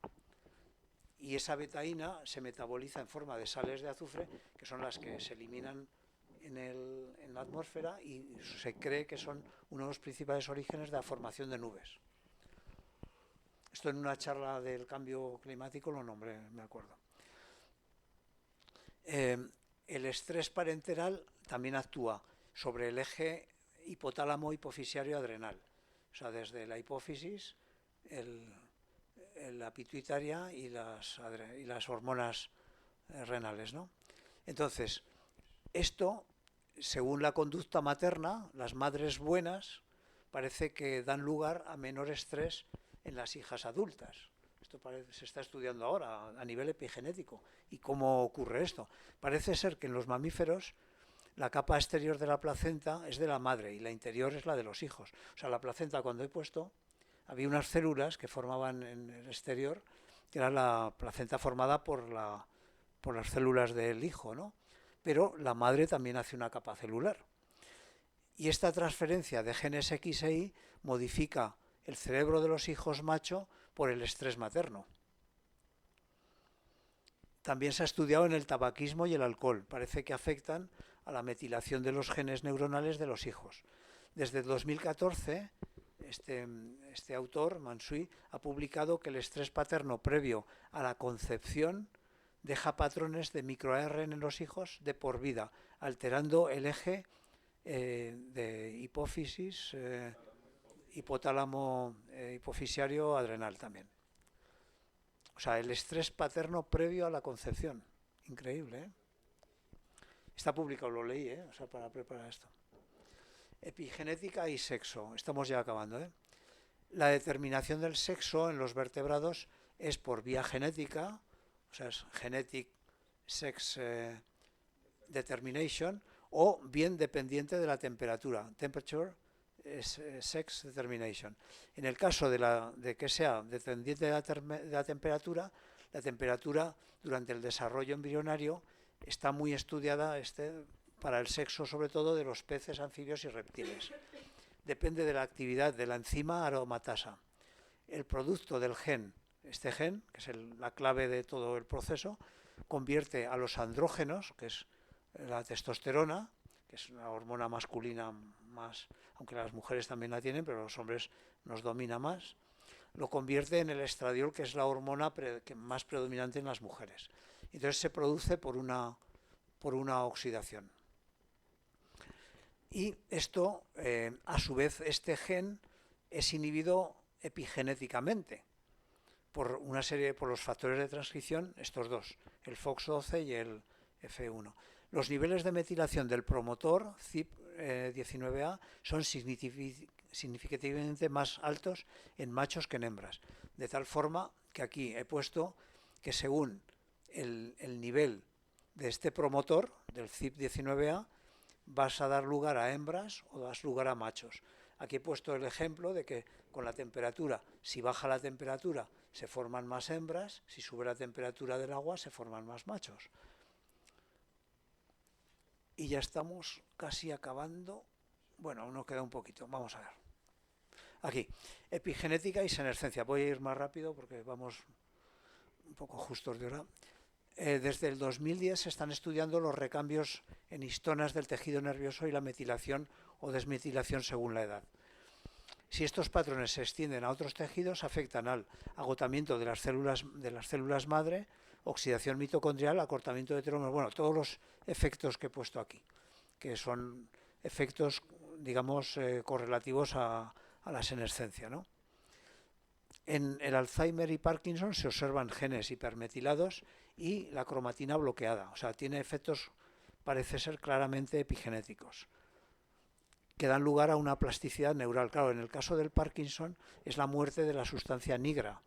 Y esa betaína se metaboliza en forma de sales de azufre, que son las que se eliminan en la atmósfera, y se cree que son uno de los principales orígenes de la formación de nubes. Esto en una charla del cambio climático lo nombré, me acuerdo. El estrés parenteral también actúa sobre el eje hipotálamo hipofisiario adrenal, o sea, desde la hipófisis, la pituitaria y las hormonas renales, ¿no? Entonces, esto, según la conducta materna, las madres buenas parece que dan lugar a menor estrés en las hijas adultas. Esto se está estudiando ahora a nivel epigenético. ¿Y cómo ocurre esto? Parece ser que en los mamíferos la capa exterior de la placenta es de la madre y la interior es la de los hijos. O sea, la placenta, cuando he puesto, había unas células que formaban en el exterior, que era la placenta formada por las células del hijo, ¿no? Pero la madre también hace una capa celular. Y esta transferencia de genes X e Y modifica el cerebro de los hijos macho por el estrés materno. También se ha estudiado en el tabaquismo y el alcohol. Parece que afectan a la metilación de los genes neuronales de los hijos. Desde 2014, este autor, Mansui, ha publicado que el estrés paterno previo a la concepción deja patrones de microARN en los hijos de por vida, alterando el eje de hipófisis, hipotálamo hipofisiario adrenal también. O sea, el estrés paterno previo a la concepción. Increíble, ¿eh? Está publicado, lo leí, o sea, para preparar esto. Epigenética y sexo. Estamos ya acabando, ¿eh? La determinación del sexo en los vertebrados es por vía genética, o sea, es genetic sex determination, o bien dependiente de la temperatura, temperature sex determination. En el caso de que sea dependiente de la temperatura durante el desarrollo embrionario está muy estudiada para el sexo, sobre todo de los peces, anfibios y reptiles. Depende de la actividad de la enzima aromatasa. El producto del gen, este gen, que es la clave de todo el proceso, convierte a los andrógenos, que es la testosterona, que es una hormona masculina más, aunque las mujeres también la tienen, pero los hombres nos domina más, lo convierte en el estradiol, que es la hormona más predominante en las mujeres. Entonces se produce por una oxidación. Y esto, a su vez, este gen es inhibido epigenéticamente por los factores de transcripción, estos dos, el FOX12 y el F1. Los niveles de metilación del promotor CYP19A son significativamente más altos en machos que en hembras, de tal forma que aquí he puesto que según el nivel de este promotor, del CYP19A, vas a dar lugar a hembras o das lugar a machos. Aquí he puesto el ejemplo de que con la temperatura, si baja la temperatura, se forman más hembras, si sube la temperatura del agua, se forman más machos. Y ya estamos casi acabando. Bueno, aún nos queda un poquito. Vamos a ver. Aquí, epigenética y senescencia. Voy a ir más rápido porque vamos un poco justos de hora. Desde el 2010 se están estudiando los recambios en histonas del tejido nervioso y la metilación o desmetilación según la edad. Si estos patrones se extienden a otros tejidos, afectan al agotamiento de las células madre, oxidación mitocondrial, acortamiento de telómeros, bueno, todos los efectos que he puesto aquí, que son efectos, digamos, correlativos a la senescencia, ¿no? En el Alzheimer y Parkinson se observan genes hipermetilados y la cromatina bloqueada, o sea, tiene efectos, parece ser, claramente epigenéticos, que dan lugar a una plasticidad neural. Claro, en el caso del Parkinson es la muerte de la sustancia nigra.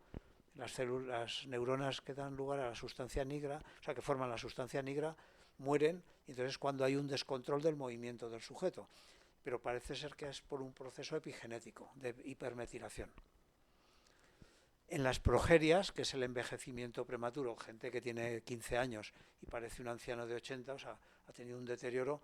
Las neuronas que dan lugar a la sustancia nigra, o sea, que forman la sustancia nigra, mueren, y entonces cuando hay un descontrol del movimiento del sujeto. pero parece ser que es por un proceso epigenético de hipermetilación. En las progerias, que es el envejecimiento prematuro, gente que tiene 15 años y parece un anciano de 80, o sea, ha tenido un deterioro,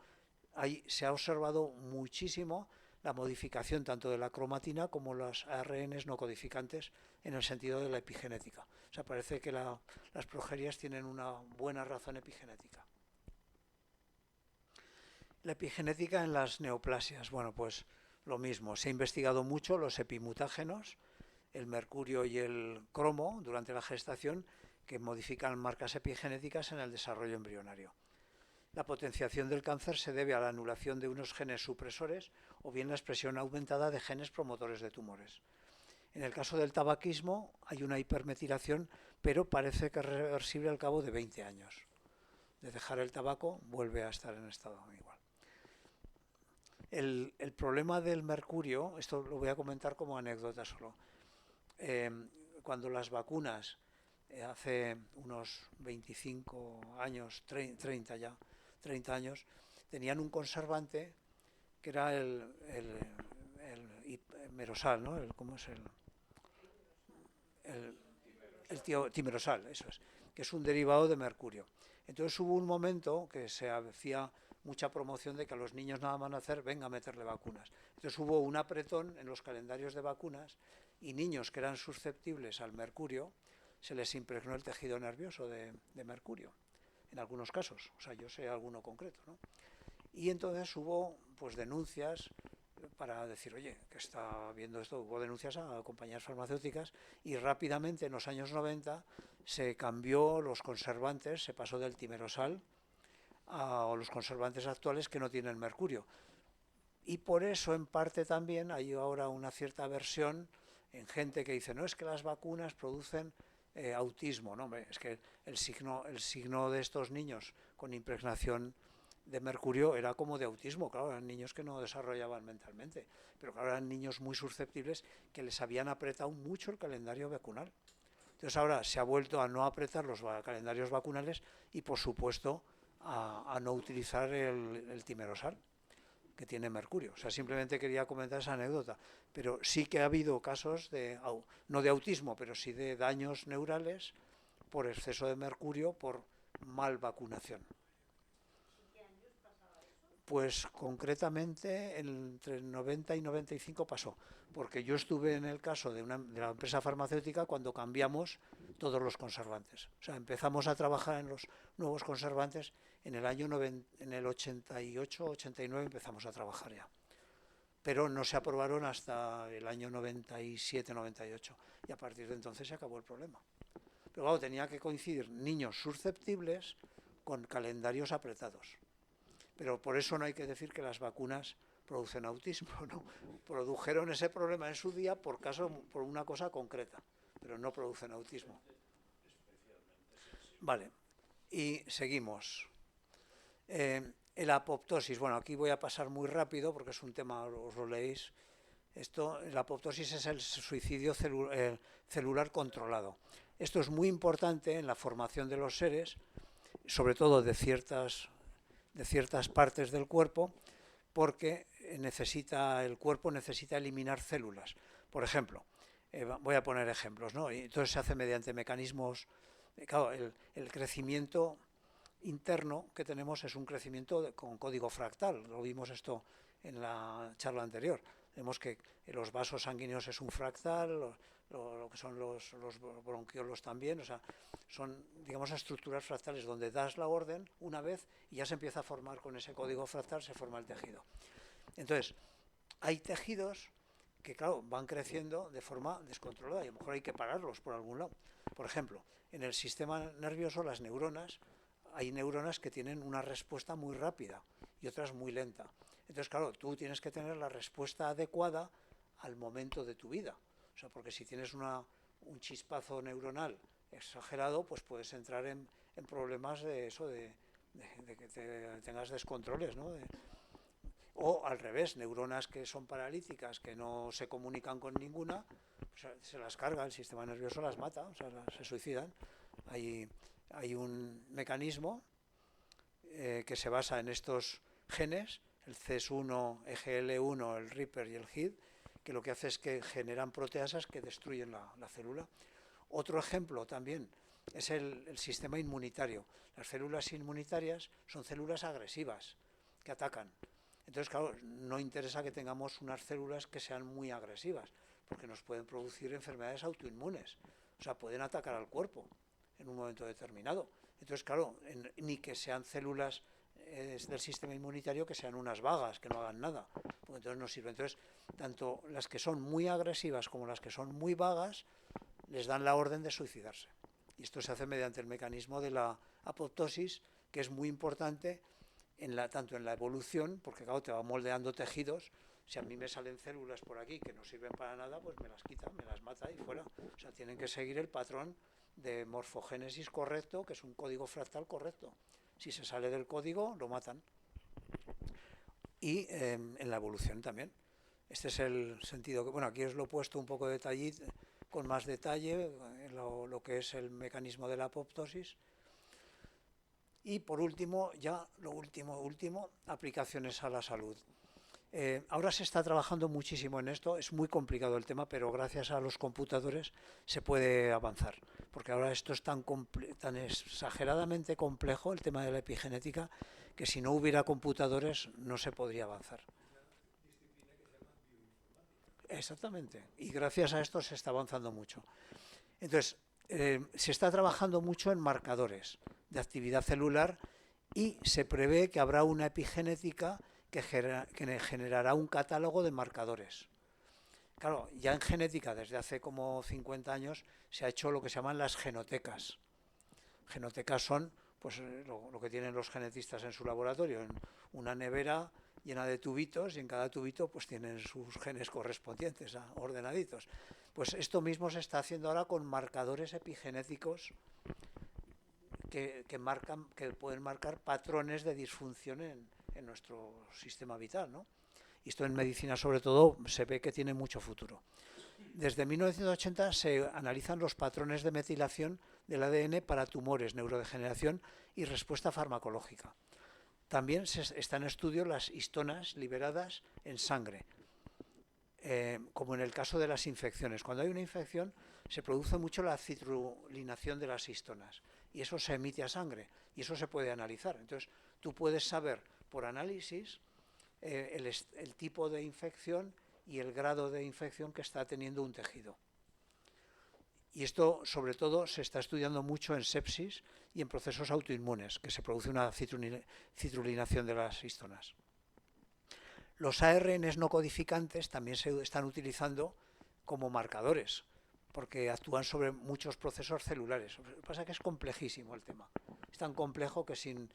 ahí se ha observado muchísimo la modificación tanto de la cromatina como los ARNs no codificantes en el sentido de la epigenética. O sea, parece que las progerias tienen una buena razón epigenética. La epigenética en las neoplasias, bueno, pues lo mismo, se ha investigado mucho los epimutágenos, el mercurio y el cromo durante la gestación, que modifican marcas epigenéticas en el desarrollo embrionario. La potenciación del cáncer se debe a la anulación de unos genes supresores o bien la expresión aumentada de genes promotores de tumores. En el caso del tabaquismo hay una hipermetilación, pero parece que es reversible al cabo de 20 años. De dejar el tabaco vuelve a estar en estado igual. El problema del mercurio, esto lo voy a comentar como anécdota solo. Cuando las vacunas, hace unos 25 años, 30 ya, 30 años, tenían un conservante que era el merosal, ¿no? ¿Cómo es el timerosal, eso es, que es un derivado de mercurio. Entonces hubo un momento que se hacía mucha promoción de que a los niños nada más nacer, venga a meterle vacunas. Entonces hubo un apretón en los calendarios de vacunas y niños que eran susceptibles al mercurio, se les impregnó el tejido nervioso de mercurio, en algunos casos, o sea, yo sé alguno concreto, ¿no? Y entonces hubo pues denuncias para decir, oye, que está viendo esto, hubo denuncias a compañías farmacéuticas y rápidamente en los años 90 se cambió los conservantes, se pasó del timerosal a los conservantes actuales que no tienen mercurio. Y por eso en parte también hay ahora una cierta aversión en gente que dice, no, es que las vacunas producen autismo, no, es que el signo de estos niños con impregnación de mercurio era como de autismo, claro, eran niños que no desarrollaban mentalmente, pero claro, eran niños muy susceptibles que les habían apretado mucho el calendario vacunal. Entonces ahora se ha vuelto a no apretar los calendarios vacunales y por supuesto a no utilizar el timerosal, que tiene mercurio. O sea, simplemente quería comentar esa anécdota. Pero sí que ha habido casos de, no de autismo, pero sí de daños neurales por exceso de mercurio, por mal vacunación. Pues concretamente entre el 90 y 95 pasó, porque yo estuve en el caso de la empresa farmacéutica cuando cambiamos todos los conservantes. O sea, empezamos a trabajar en los nuevos conservantes en el año en el 88, 89 empezamos a trabajar ya. Pero no se aprobaron hasta el año 97, 98 y a partir de entonces se acabó el problema. Pero claro, tenía que coincidir niños susceptibles con calendarios apretados. Pero por eso no hay que decir que las vacunas producen autismo, ¿no? Produjeron ese problema en su día por una cosa concreta, pero no producen autismo. Vale, y seguimos. El apoptosis, bueno, aquí voy a pasar muy rápido porque es un tema, os lo leéis. La apoptosis es el suicidio celular controlado. Esto es muy importante en la formación de los seres, sobre todo de ciertas partes del cuerpo, porque el cuerpo necesita eliminar células. Por ejemplo, voy a poner ejemplos, ¿no? Y entonces se hace mediante mecanismos, claro, el crecimiento interno que tenemos es un crecimiento con código fractal, lo vimos esto en la charla anterior. Vemos que los vasos sanguíneos es un fractal, lo que son los bronquiolos también, o sea, son, digamos, estructuras fractales donde das la orden una vez y ya se empieza a formar con ese código fractal, se forma el tejido. Entonces, hay tejidos que, claro, van creciendo de forma descontrolada y a lo mejor hay que pararlos por algún lado. Por ejemplo, en el sistema nervioso, las neuronas, hay neuronas que tienen una respuesta muy rápida y otras muy lenta. Entonces, claro, tú tienes que tener la respuesta adecuada al momento de tu vida. O sea, porque si tienes un chispazo neuronal exagerado, pues puedes entrar en problemas de eso, de que tengas descontroles, ¿no? O al revés, neuronas que son paralíticas, que no se comunican con ninguna, pues se las carga, el sistema nervioso las mata, o sea, se suicidan. Hay un mecanismo que se basa en estos genes el CES1, EGL1, el Reaper y el HID, que lo que hace es que generan proteasas que destruyen la célula. Otro ejemplo también es el sistema inmunitario. Las células inmunitarias son células agresivas que atacan. Entonces, claro, no interesa que tengamos unas células que sean muy agresivas, porque nos pueden producir enfermedades autoinmunes. O sea, pueden atacar al cuerpo en un momento determinado. Entonces, claro, ni que sean células del sistema inmunitario que sean unas vagas, que no hagan nada, porque entonces no sirve. Entonces, tanto las que son muy agresivas como las que son muy vagas, les dan la orden de suicidarse. Y esto se hace mediante el mecanismo de la apoptosis, que es muy importante tanto en la evolución, porque claro, te va moldeando tejidos. Si a mí me salen células por aquí que no sirven para nada, pues me las quita, me las mata y fuera. O sea, tienen que seguir el patrón de morfogénesis correcto, que es un código fractal correcto. Si se sale del código, lo matan. Y en la evolución también. Este es el sentido que, bueno, aquí os lo he puesto un poco de detalle, con más detalle, lo que es el mecanismo de la apoptosis. Y por último, ya lo último, aplicaciones a la salud. Ahora se está trabajando muchísimo en esto, es muy complicado el tema, pero gracias a los computadores se puede avanzar, porque ahora esto es tan exageradamente complejo, el tema de la epigenética, que si no hubiera computadores no se podría avanzar. Exactamente, y gracias a esto se está avanzando mucho. Entonces, se está trabajando mucho en marcadores de actividad celular y se prevé que habrá una epigenética que generará un catálogo de marcadores. Claro, ya en genética desde hace como 50 años se ha hecho lo que se llaman las genotecas. Genotecas son pues lo que tienen los genetistas en su laboratorio, en una nevera llena de tubitos, y en cada tubito pues tienen sus genes correspondientes, ordenaditos. Pues esto mismo se está haciendo ahora con marcadores epigenéticos que pueden marcar patrones de disfunción en nuestro sistema vital, ¿no? Y esto en medicina sobre todo se ve que tiene mucho futuro. Desde 1980 se analizan los patrones de metilación del ADN para tumores, neurodegeneración y respuesta farmacológica. También están en estudio las histonas liberadas en sangre, como en el caso de las infecciones. Cuando hay una infección se produce mucho la citrulinación de las histonas y eso se emite a sangre y eso se puede analizar. Entonces tú puedes saber por análisis el tipo de infección y el grado de infección que está teniendo un tejido. Y esto, sobre todo, se está estudiando mucho en sepsis y en procesos autoinmunes, que se produce una citrulinación de las histonas. Los ARNs no codificantes también se están utilizando como marcadores, porque actúan sobre muchos procesos celulares. Lo que pasa es que es complejísimo el tema. Es tan complejo que sin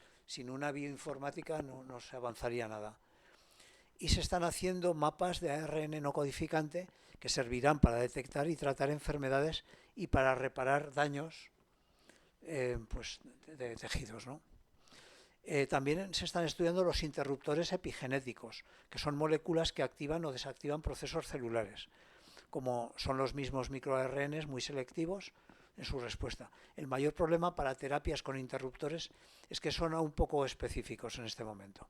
una bioinformática no se avanzaría nada. Y se están haciendo mapas de ARN no codificante que servirán para detectar y tratar enfermedades y para reparar daños pues de tejidos, ¿no? También se están estudiando los interruptores epigenéticos, que son moléculas que activan o desactivan procesos celulares, como son los mismos microARNs muy selectivos en su respuesta. El mayor problema para terapias con interruptores es que son aún poco específicos en este momento.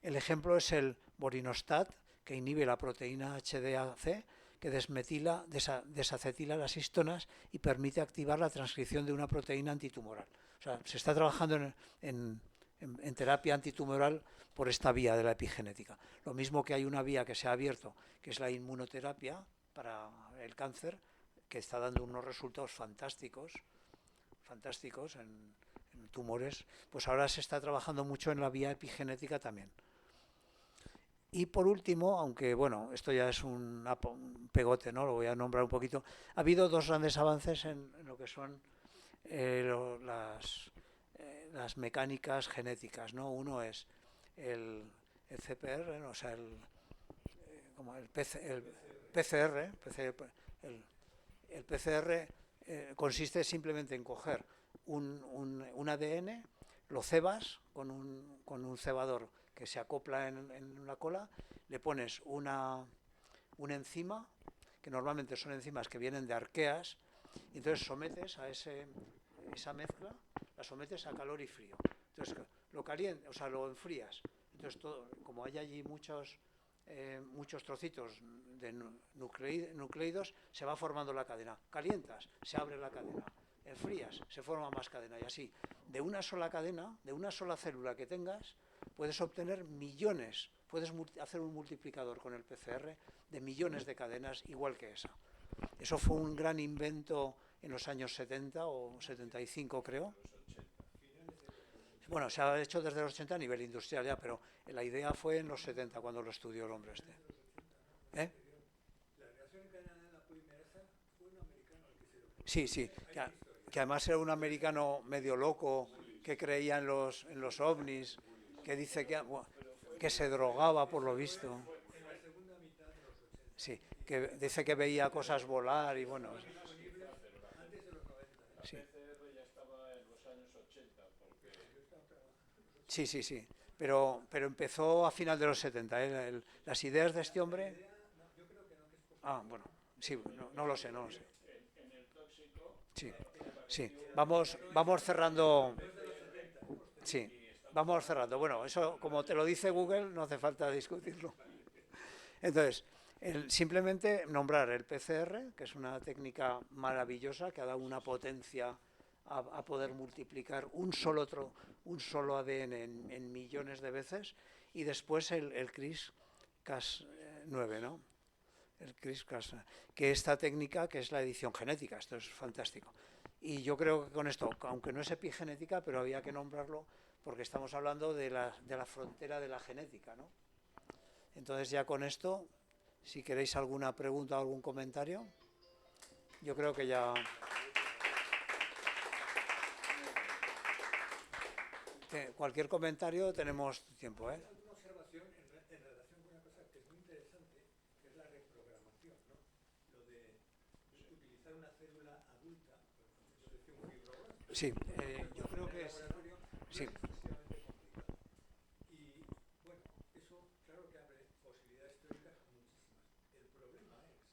El ejemplo es el borinostat, que inhibe la proteína HDAC, que desacetila las histonas y permite activar la transcripción de una proteína antitumoral. O sea, se está trabajando en terapia antitumoral por esta vía de la epigenética. Lo mismo que hay una vía que se ha abierto, que es la inmunoterapia para el cáncer, que está dando unos resultados fantásticos en tumores, pues ahora se está trabajando mucho en la vía epigenética también. Y por último, aunque bueno, esto ya es un pegote, ¿no? Lo voy a nombrar un poquito. Ha habido dos grandes avances en lo que son las mecánicas genéticas, ¿no? Uno es el CPR, ¿no? O sea, el PCR. El PCR consiste simplemente en coger un ADN, lo cebas con un cebador que se acopla en una cola, le pones una enzima, que normalmente son enzimas que vienen de arqueas, y entonces sometes a esa mezcla, la sometes a calor y frío. Entonces lo enfrías. Entonces, como hay allí muchos trocitos de nucleidos, se va formando la cadena. Calientas, se abre la cadena. Enfrías, se forma más cadena. Y así, de una sola cadena, de una sola célula que tengas, puedes obtener millones, puedes hacer un multiplicador con el PCR de millones de cadenas igual que esa. Eso fue un gran invento en los años 70 o 75, creo. Bueno, se ha hecho desde los 80 a nivel industrial ya, pero la idea fue en los 70 cuando lo estudió el hombre este. ¿Eh? Sí, sí, que además era un americano medio loco que creía en los ovnis, que dice que se drogaba por lo visto. Sí, que dice que veía cosas volar y bueno. Sí. Sí, sí, sí, pero empezó a final de los 70, ¿eh? Las ideas de este hombre... Ah, bueno, sí, no lo sé, no lo sé. Sí, sí, vamos cerrando... Sí, vamos cerrando. Bueno, eso, como te lo dice Google, no hace falta discutirlo. Entonces, simplemente nombrar el PCR, que es una técnica maravillosa que ha dado una potencia a poder multiplicar un solo ADN en millones de veces, y después el CRISPR-Cas9, ¿no? El CRISPR-Cas, que esta técnica, que es la edición genética, esto es fantástico. Y yo creo que con esto, aunque no es epigenética, pero había que nombrarlo porque estamos hablando de la frontera de la genética, ¿no? Entonces ya con esto, si queréis alguna pregunta o algún comentario, yo creo que ya... Cualquier comentario tenemos tiempo, ¿eh? Una observación en relación con una cosa que es muy interesante, que es la reprogramación, ¿no? Lo de utilizar una célula adulta, por ejemplo, un fibroblasto. Sí, yo creo que es... Sí. Y bueno, eso claro que abre posibilidades teóricas muchísimas. El problema es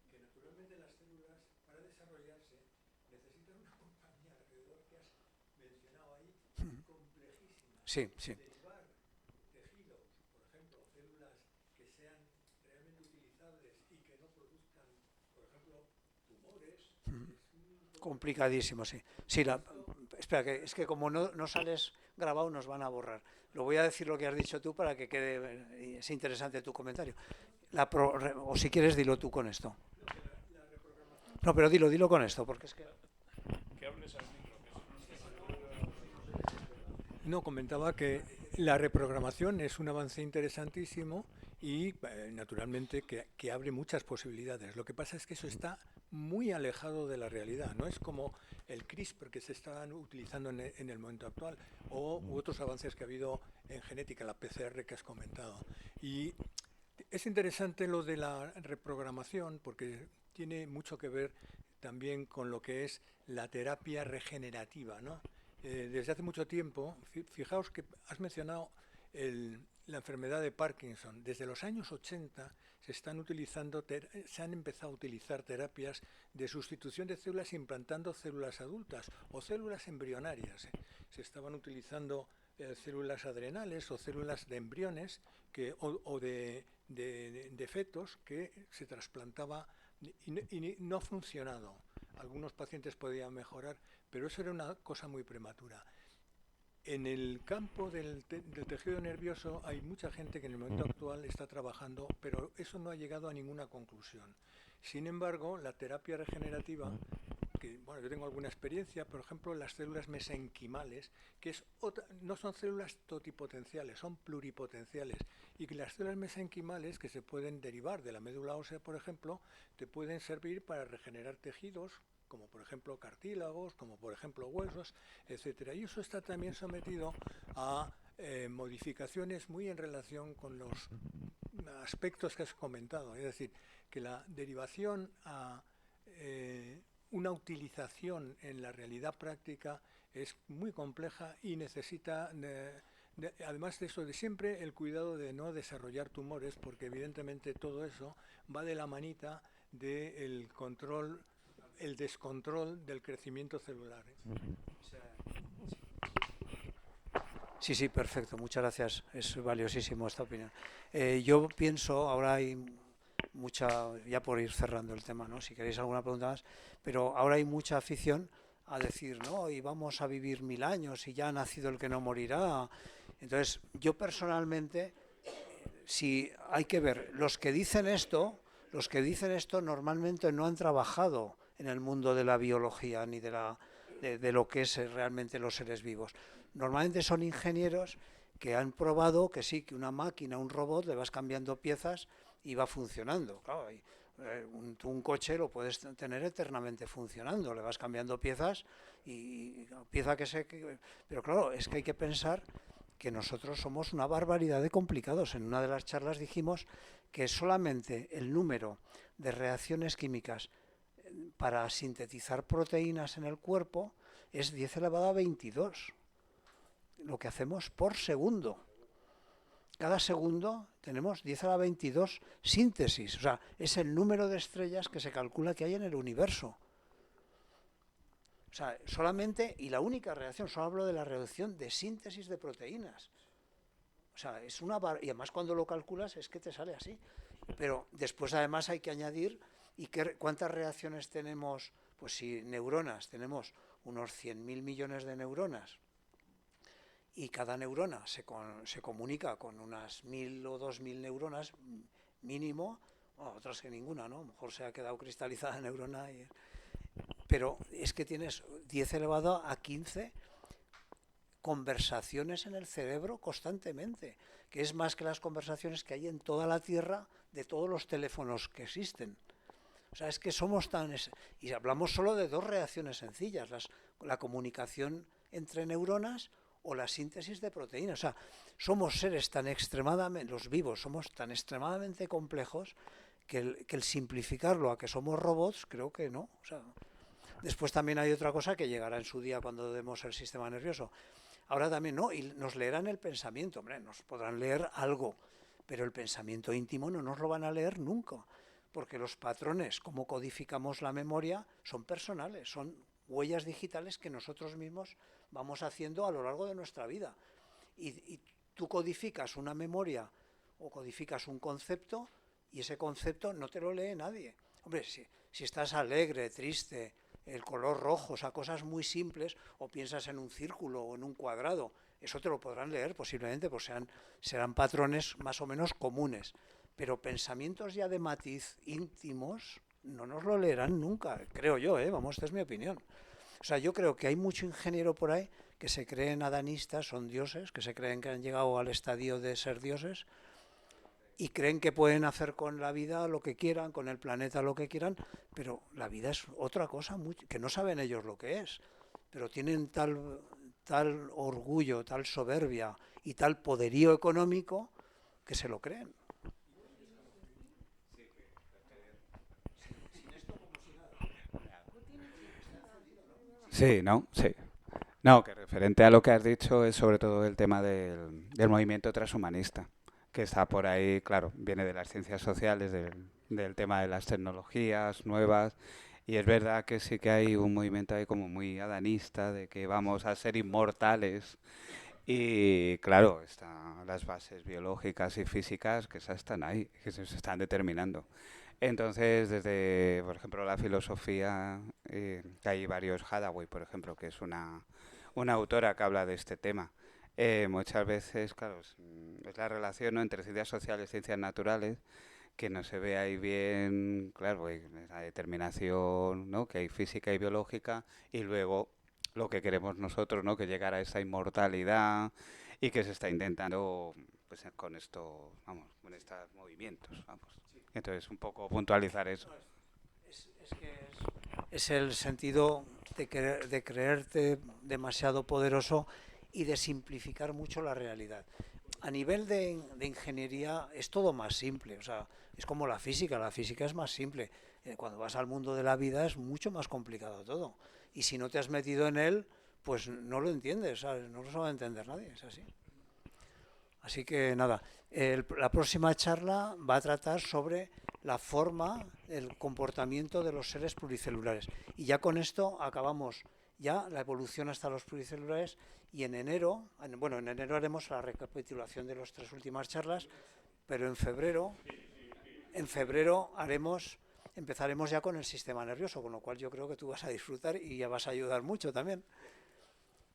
que naturalmente las células, para desarrollarse, necesitan una compañía alrededor que has mencionado ahí, complejísima. Sí, sí. Derivar tejidos, por ejemplo, células que sean realmente utilizables y que no produzcan, por ejemplo, tumores, Complicadísimo, sí. Sí, espera, que es que como no sales grabado nos van a borrar. Lo voy a decir lo que has dicho tú para que quede, es interesante tu comentario. O si quieres, dilo tú con esto. No, pero dilo con esto, porque es que... Que hables al micro, No, comentaba que la reprogramación es un avance interesantísimo y naturalmente que abre muchas posibilidades. Lo que pasa es que eso está muy alejado de la realidad. No es como el CRISPR que se están utilizando en el momento actual u otros avances que ha habido en genética, la PCR que has comentado. Y es interesante lo de la reprogramación porque tiene mucho que ver también con lo que es la terapia regenerativa, ¿no? Desde hace mucho tiempo, fijaos que has mencionado la enfermedad de Parkinson. Desde los años 80 se han empezado a utilizar terapias de sustitución de células implantando células adultas o células embrionarias. Se estaban utilizando células adrenales o células de embriones o de fetos que se trasplantaba y no ha funcionado. Algunos pacientes podían mejorar, pero eso era una cosa muy prematura. En el campo del tejido nervioso hay mucha gente que en el momento actual está trabajando, pero eso no ha llegado a ninguna conclusión. Sin embargo, la terapia regenerativa, que bueno, yo tengo alguna experiencia, por ejemplo, las células mesenquimales, que no son células totipotenciales, son pluripotenciales, y que las células mesenquimales, que se pueden derivar de la médula ósea, por ejemplo, te pueden servir para regenerar tejidos, como por ejemplo cartílagos, como por ejemplo huesos, etcétera. Y eso está también sometido a modificaciones muy en relación con los aspectos que has comentado. Es decir, que la derivación a una utilización en la realidad práctica es muy compleja y necesita, además de eso, de siempre el cuidado de no desarrollar tumores, porque evidentemente todo eso va de la manita del control, el descontrol del crecimiento celular. Sí, sí, perfecto. Muchas gracias. Es valiosísimo esta opinión. Yo pienso, ahora hay mucha, ya por ir cerrando el tema, ¿no? Si queréis alguna pregunta más, pero ahora hay mucha afición a decir, no, y vamos a vivir 1000 años y ya ha nacido el que no morirá. Entonces, yo personalmente, si hay que ver, los que dicen esto normalmente no han trabajado en el mundo de la biología ni de lo que es realmente los seres vivos. Normalmente son ingenieros que han probado que sí, que una máquina, un robot, le vas cambiando piezas y va funcionando. Claro, un coche lo puedes tener eternamente funcionando, le vas cambiando piezas y pieza que se... Pero claro, es que hay que pensar que nosotros somos una barbaridad de complicados. En una de las charlas dijimos que solamente el número de reacciones químicas para sintetizar proteínas en el cuerpo es 10 elevado a 22, lo que hacemos por segundo. Cada segundo tenemos 10 a la 22 síntesis, o sea, es el número de estrellas que se calcula que hay en el universo. O sea, solamente, y la única reacción, solo hablo de la reacción de síntesis de proteínas. O sea, es una y además cuando lo calculas es que te sale así. Pero después además hay que añadir cuántas reacciones tenemos, pues si neuronas, tenemos unos 100.000 millones de neuronas y cada neurona se comunica con unas 1000 o 2000 neuronas mínimo, otras que ninguna, ¿no? A lo mejor se ha quedado cristalizada la neurona. Pero es que tienes 10 elevado a 15 conversaciones en el cerebro constantemente, que es más que las conversaciones que hay en toda la Tierra de todos los teléfonos que existen. O sea, es que somos tan... Y hablamos solo de dos reacciones sencillas, la comunicación entre neuronas o la síntesis de proteínas. O sea, somos seres tan extremadamente, los vivos somos tan extremadamente complejos que el simplificarlo a que somos robots, creo que no. O sea, después también hay otra cosa que llegará en su día cuando demos el sistema nervioso. Ahora también no, y nos leerán el pensamiento, hombre, nos podrán leer algo, pero el pensamiento íntimo no nos lo van a leer nunca, porque los patrones, cómo codificamos la memoria, son personales, son huellas digitales que nosotros mismos vamos haciendo a lo largo de nuestra vida. Y tú codificas una memoria o codificas un concepto y ese concepto no te lo lee nadie. Hombre, si estás alegre, triste, el color rojo, o sea, cosas muy simples, o piensas en un círculo o en un cuadrado, eso te lo podrán leer posiblemente, pues serán patrones más o menos comunes, pero pensamientos ya de matiz íntimos no nos lo leerán nunca, creo yo, vamos, esta es mi opinión. O sea, yo creo que hay mucho ingeniero por ahí que se creen adanistas, son dioses, que se creen que han llegado al estadio de ser dioses, y creen que pueden hacer con la vida lo que quieran, con el planeta lo que quieran, pero la vida es otra cosa que no saben ellos lo que es, pero tienen tal orgullo, tal soberbia y tal poderío económico que se lo creen. Sí, ¿no? Sí. No, que referente a lo que has dicho es sobre todo el tema del movimiento transhumanista, que está por ahí, claro, viene de las ciencias sociales, del tema de las tecnologías nuevas, y es verdad que sí que hay un movimiento ahí como muy adanista, de que vamos a ser inmortales, y claro, están las bases biológicas y físicas que esas están ahí, que se están determinando. Entonces, desde, por ejemplo, la filosofía, que hay varios, Hathaway, por ejemplo, que es una autora que habla de este tema. Muchas veces, claro, es la relación, ¿no?, entre ciencias sociales y ciencias naturales, que no se ve ahí bien, claro, la determinación, ¿no?, que hay física y biológica, y luego lo que queremos nosotros, ¿no?, que llegar a esa inmortalidad, y que se está intentando, pues, con esto, vamos, con estos movimientos, vamos. Entonces, un poco puntualizar eso. Es el sentido de creerte demasiado poderoso y de simplificar mucho la realidad. A nivel de ingeniería es todo más simple, o sea, es como la física es más simple. Cuando vas al mundo de la vida es mucho más complicado todo. Y si no te has metido en él, pues no lo entiendes, ¿sabes? No lo va a entender nadie, es así. Así que nada, la próxima charla va a tratar sobre la forma, el comportamiento de los seres pluricelulares. Y ya con esto acabamos ya la evolución hasta los pluricelulares, y en enero haremos la recapitulación de las 3 últimas charlas, pero en febrero empezaremos ya con el sistema nervioso, con lo cual yo creo que tú vas a disfrutar y ya vas a ayudar mucho también.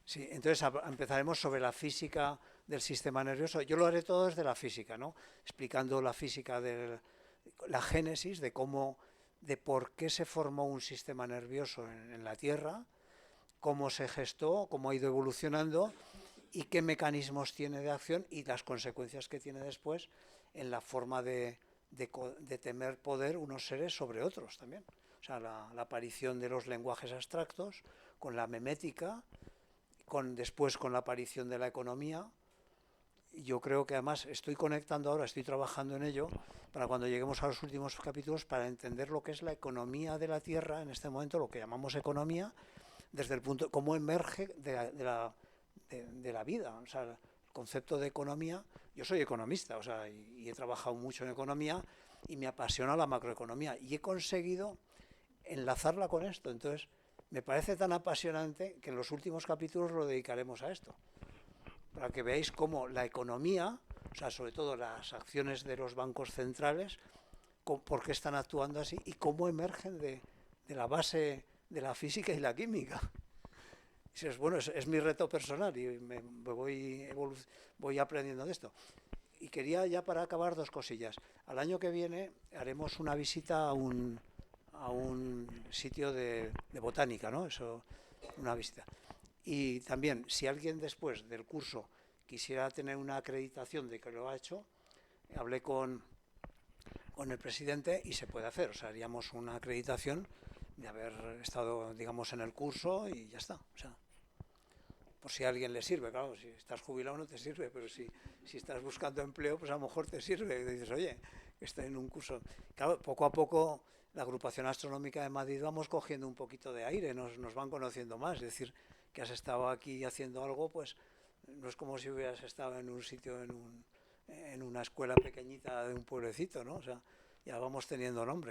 Sí, entonces empezaremos sobre la física del sistema nervioso. Yo lo haré todo desde la física, ¿no? Explicando la física de la génesis de por qué se formó un sistema nervioso en la Tierra, cómo se gestó, cómo ha ido evolucionando y qué mecanismos tiene de acción y las consecuencias que tiene después en la forma de tener poder unos seres sobre otros también. O sea, la aparición de los lenguajes abstractos, con la memética, después con la aparición de la economía. Yo creo que además estoy trabajando en ello, para cuando lleguemos a los últimos capítulos, para entender lo que es la economía de la Tierra en este momento, lo que llamamos economía, desde el punto cómo emerge de la vida. O sea, el concepto de economía, yo soy economista, o sea, y he trabajado mucho en economía y me apasiona la macroeconomía y he conseguido enlazarla con esto. Entonces, me parece tan apasionante que en los últimos capítulos lo dedicaremos a esto, para que veáis cómo la economía, o sea, sobre todo las acciones de los bancos centrales, por qué están actuando así y cómo emergen de la base de la física y la química. Bueno, es mi reto personal y voy aprendiendo de esto. Y quería ya para acabar 2 cosillas. Al año que viene haremos una visita a un sitio de botánica, ¿no? Eso, una visita. Y también, si alguien después del curso quisiera tener una acreditación de que lo ha hecho, hablé con el presidente y se puede hacer. O sea, haríamos una acreditación de haber estado, digamos, en el curso y ya está. O sea, por si a alguien le sirve, claro, si estás jubilado no te sirve, pero si estás buscando empleo, pues a lo mejor te sirve. Y dices, oye, estoy en un curso. Claro, poco a poco la Agrupación Astronómica de Madrid vamos cogiendo un poquito de aire, nos van conociendo más. Es decir, que has estado aquí haciendo algo, pues no es como si hubieras estado en un sitio, en una escuela pequeñita de un pueblecito, ¿no? O sea, ya vamos teniendo nombre, ¿no?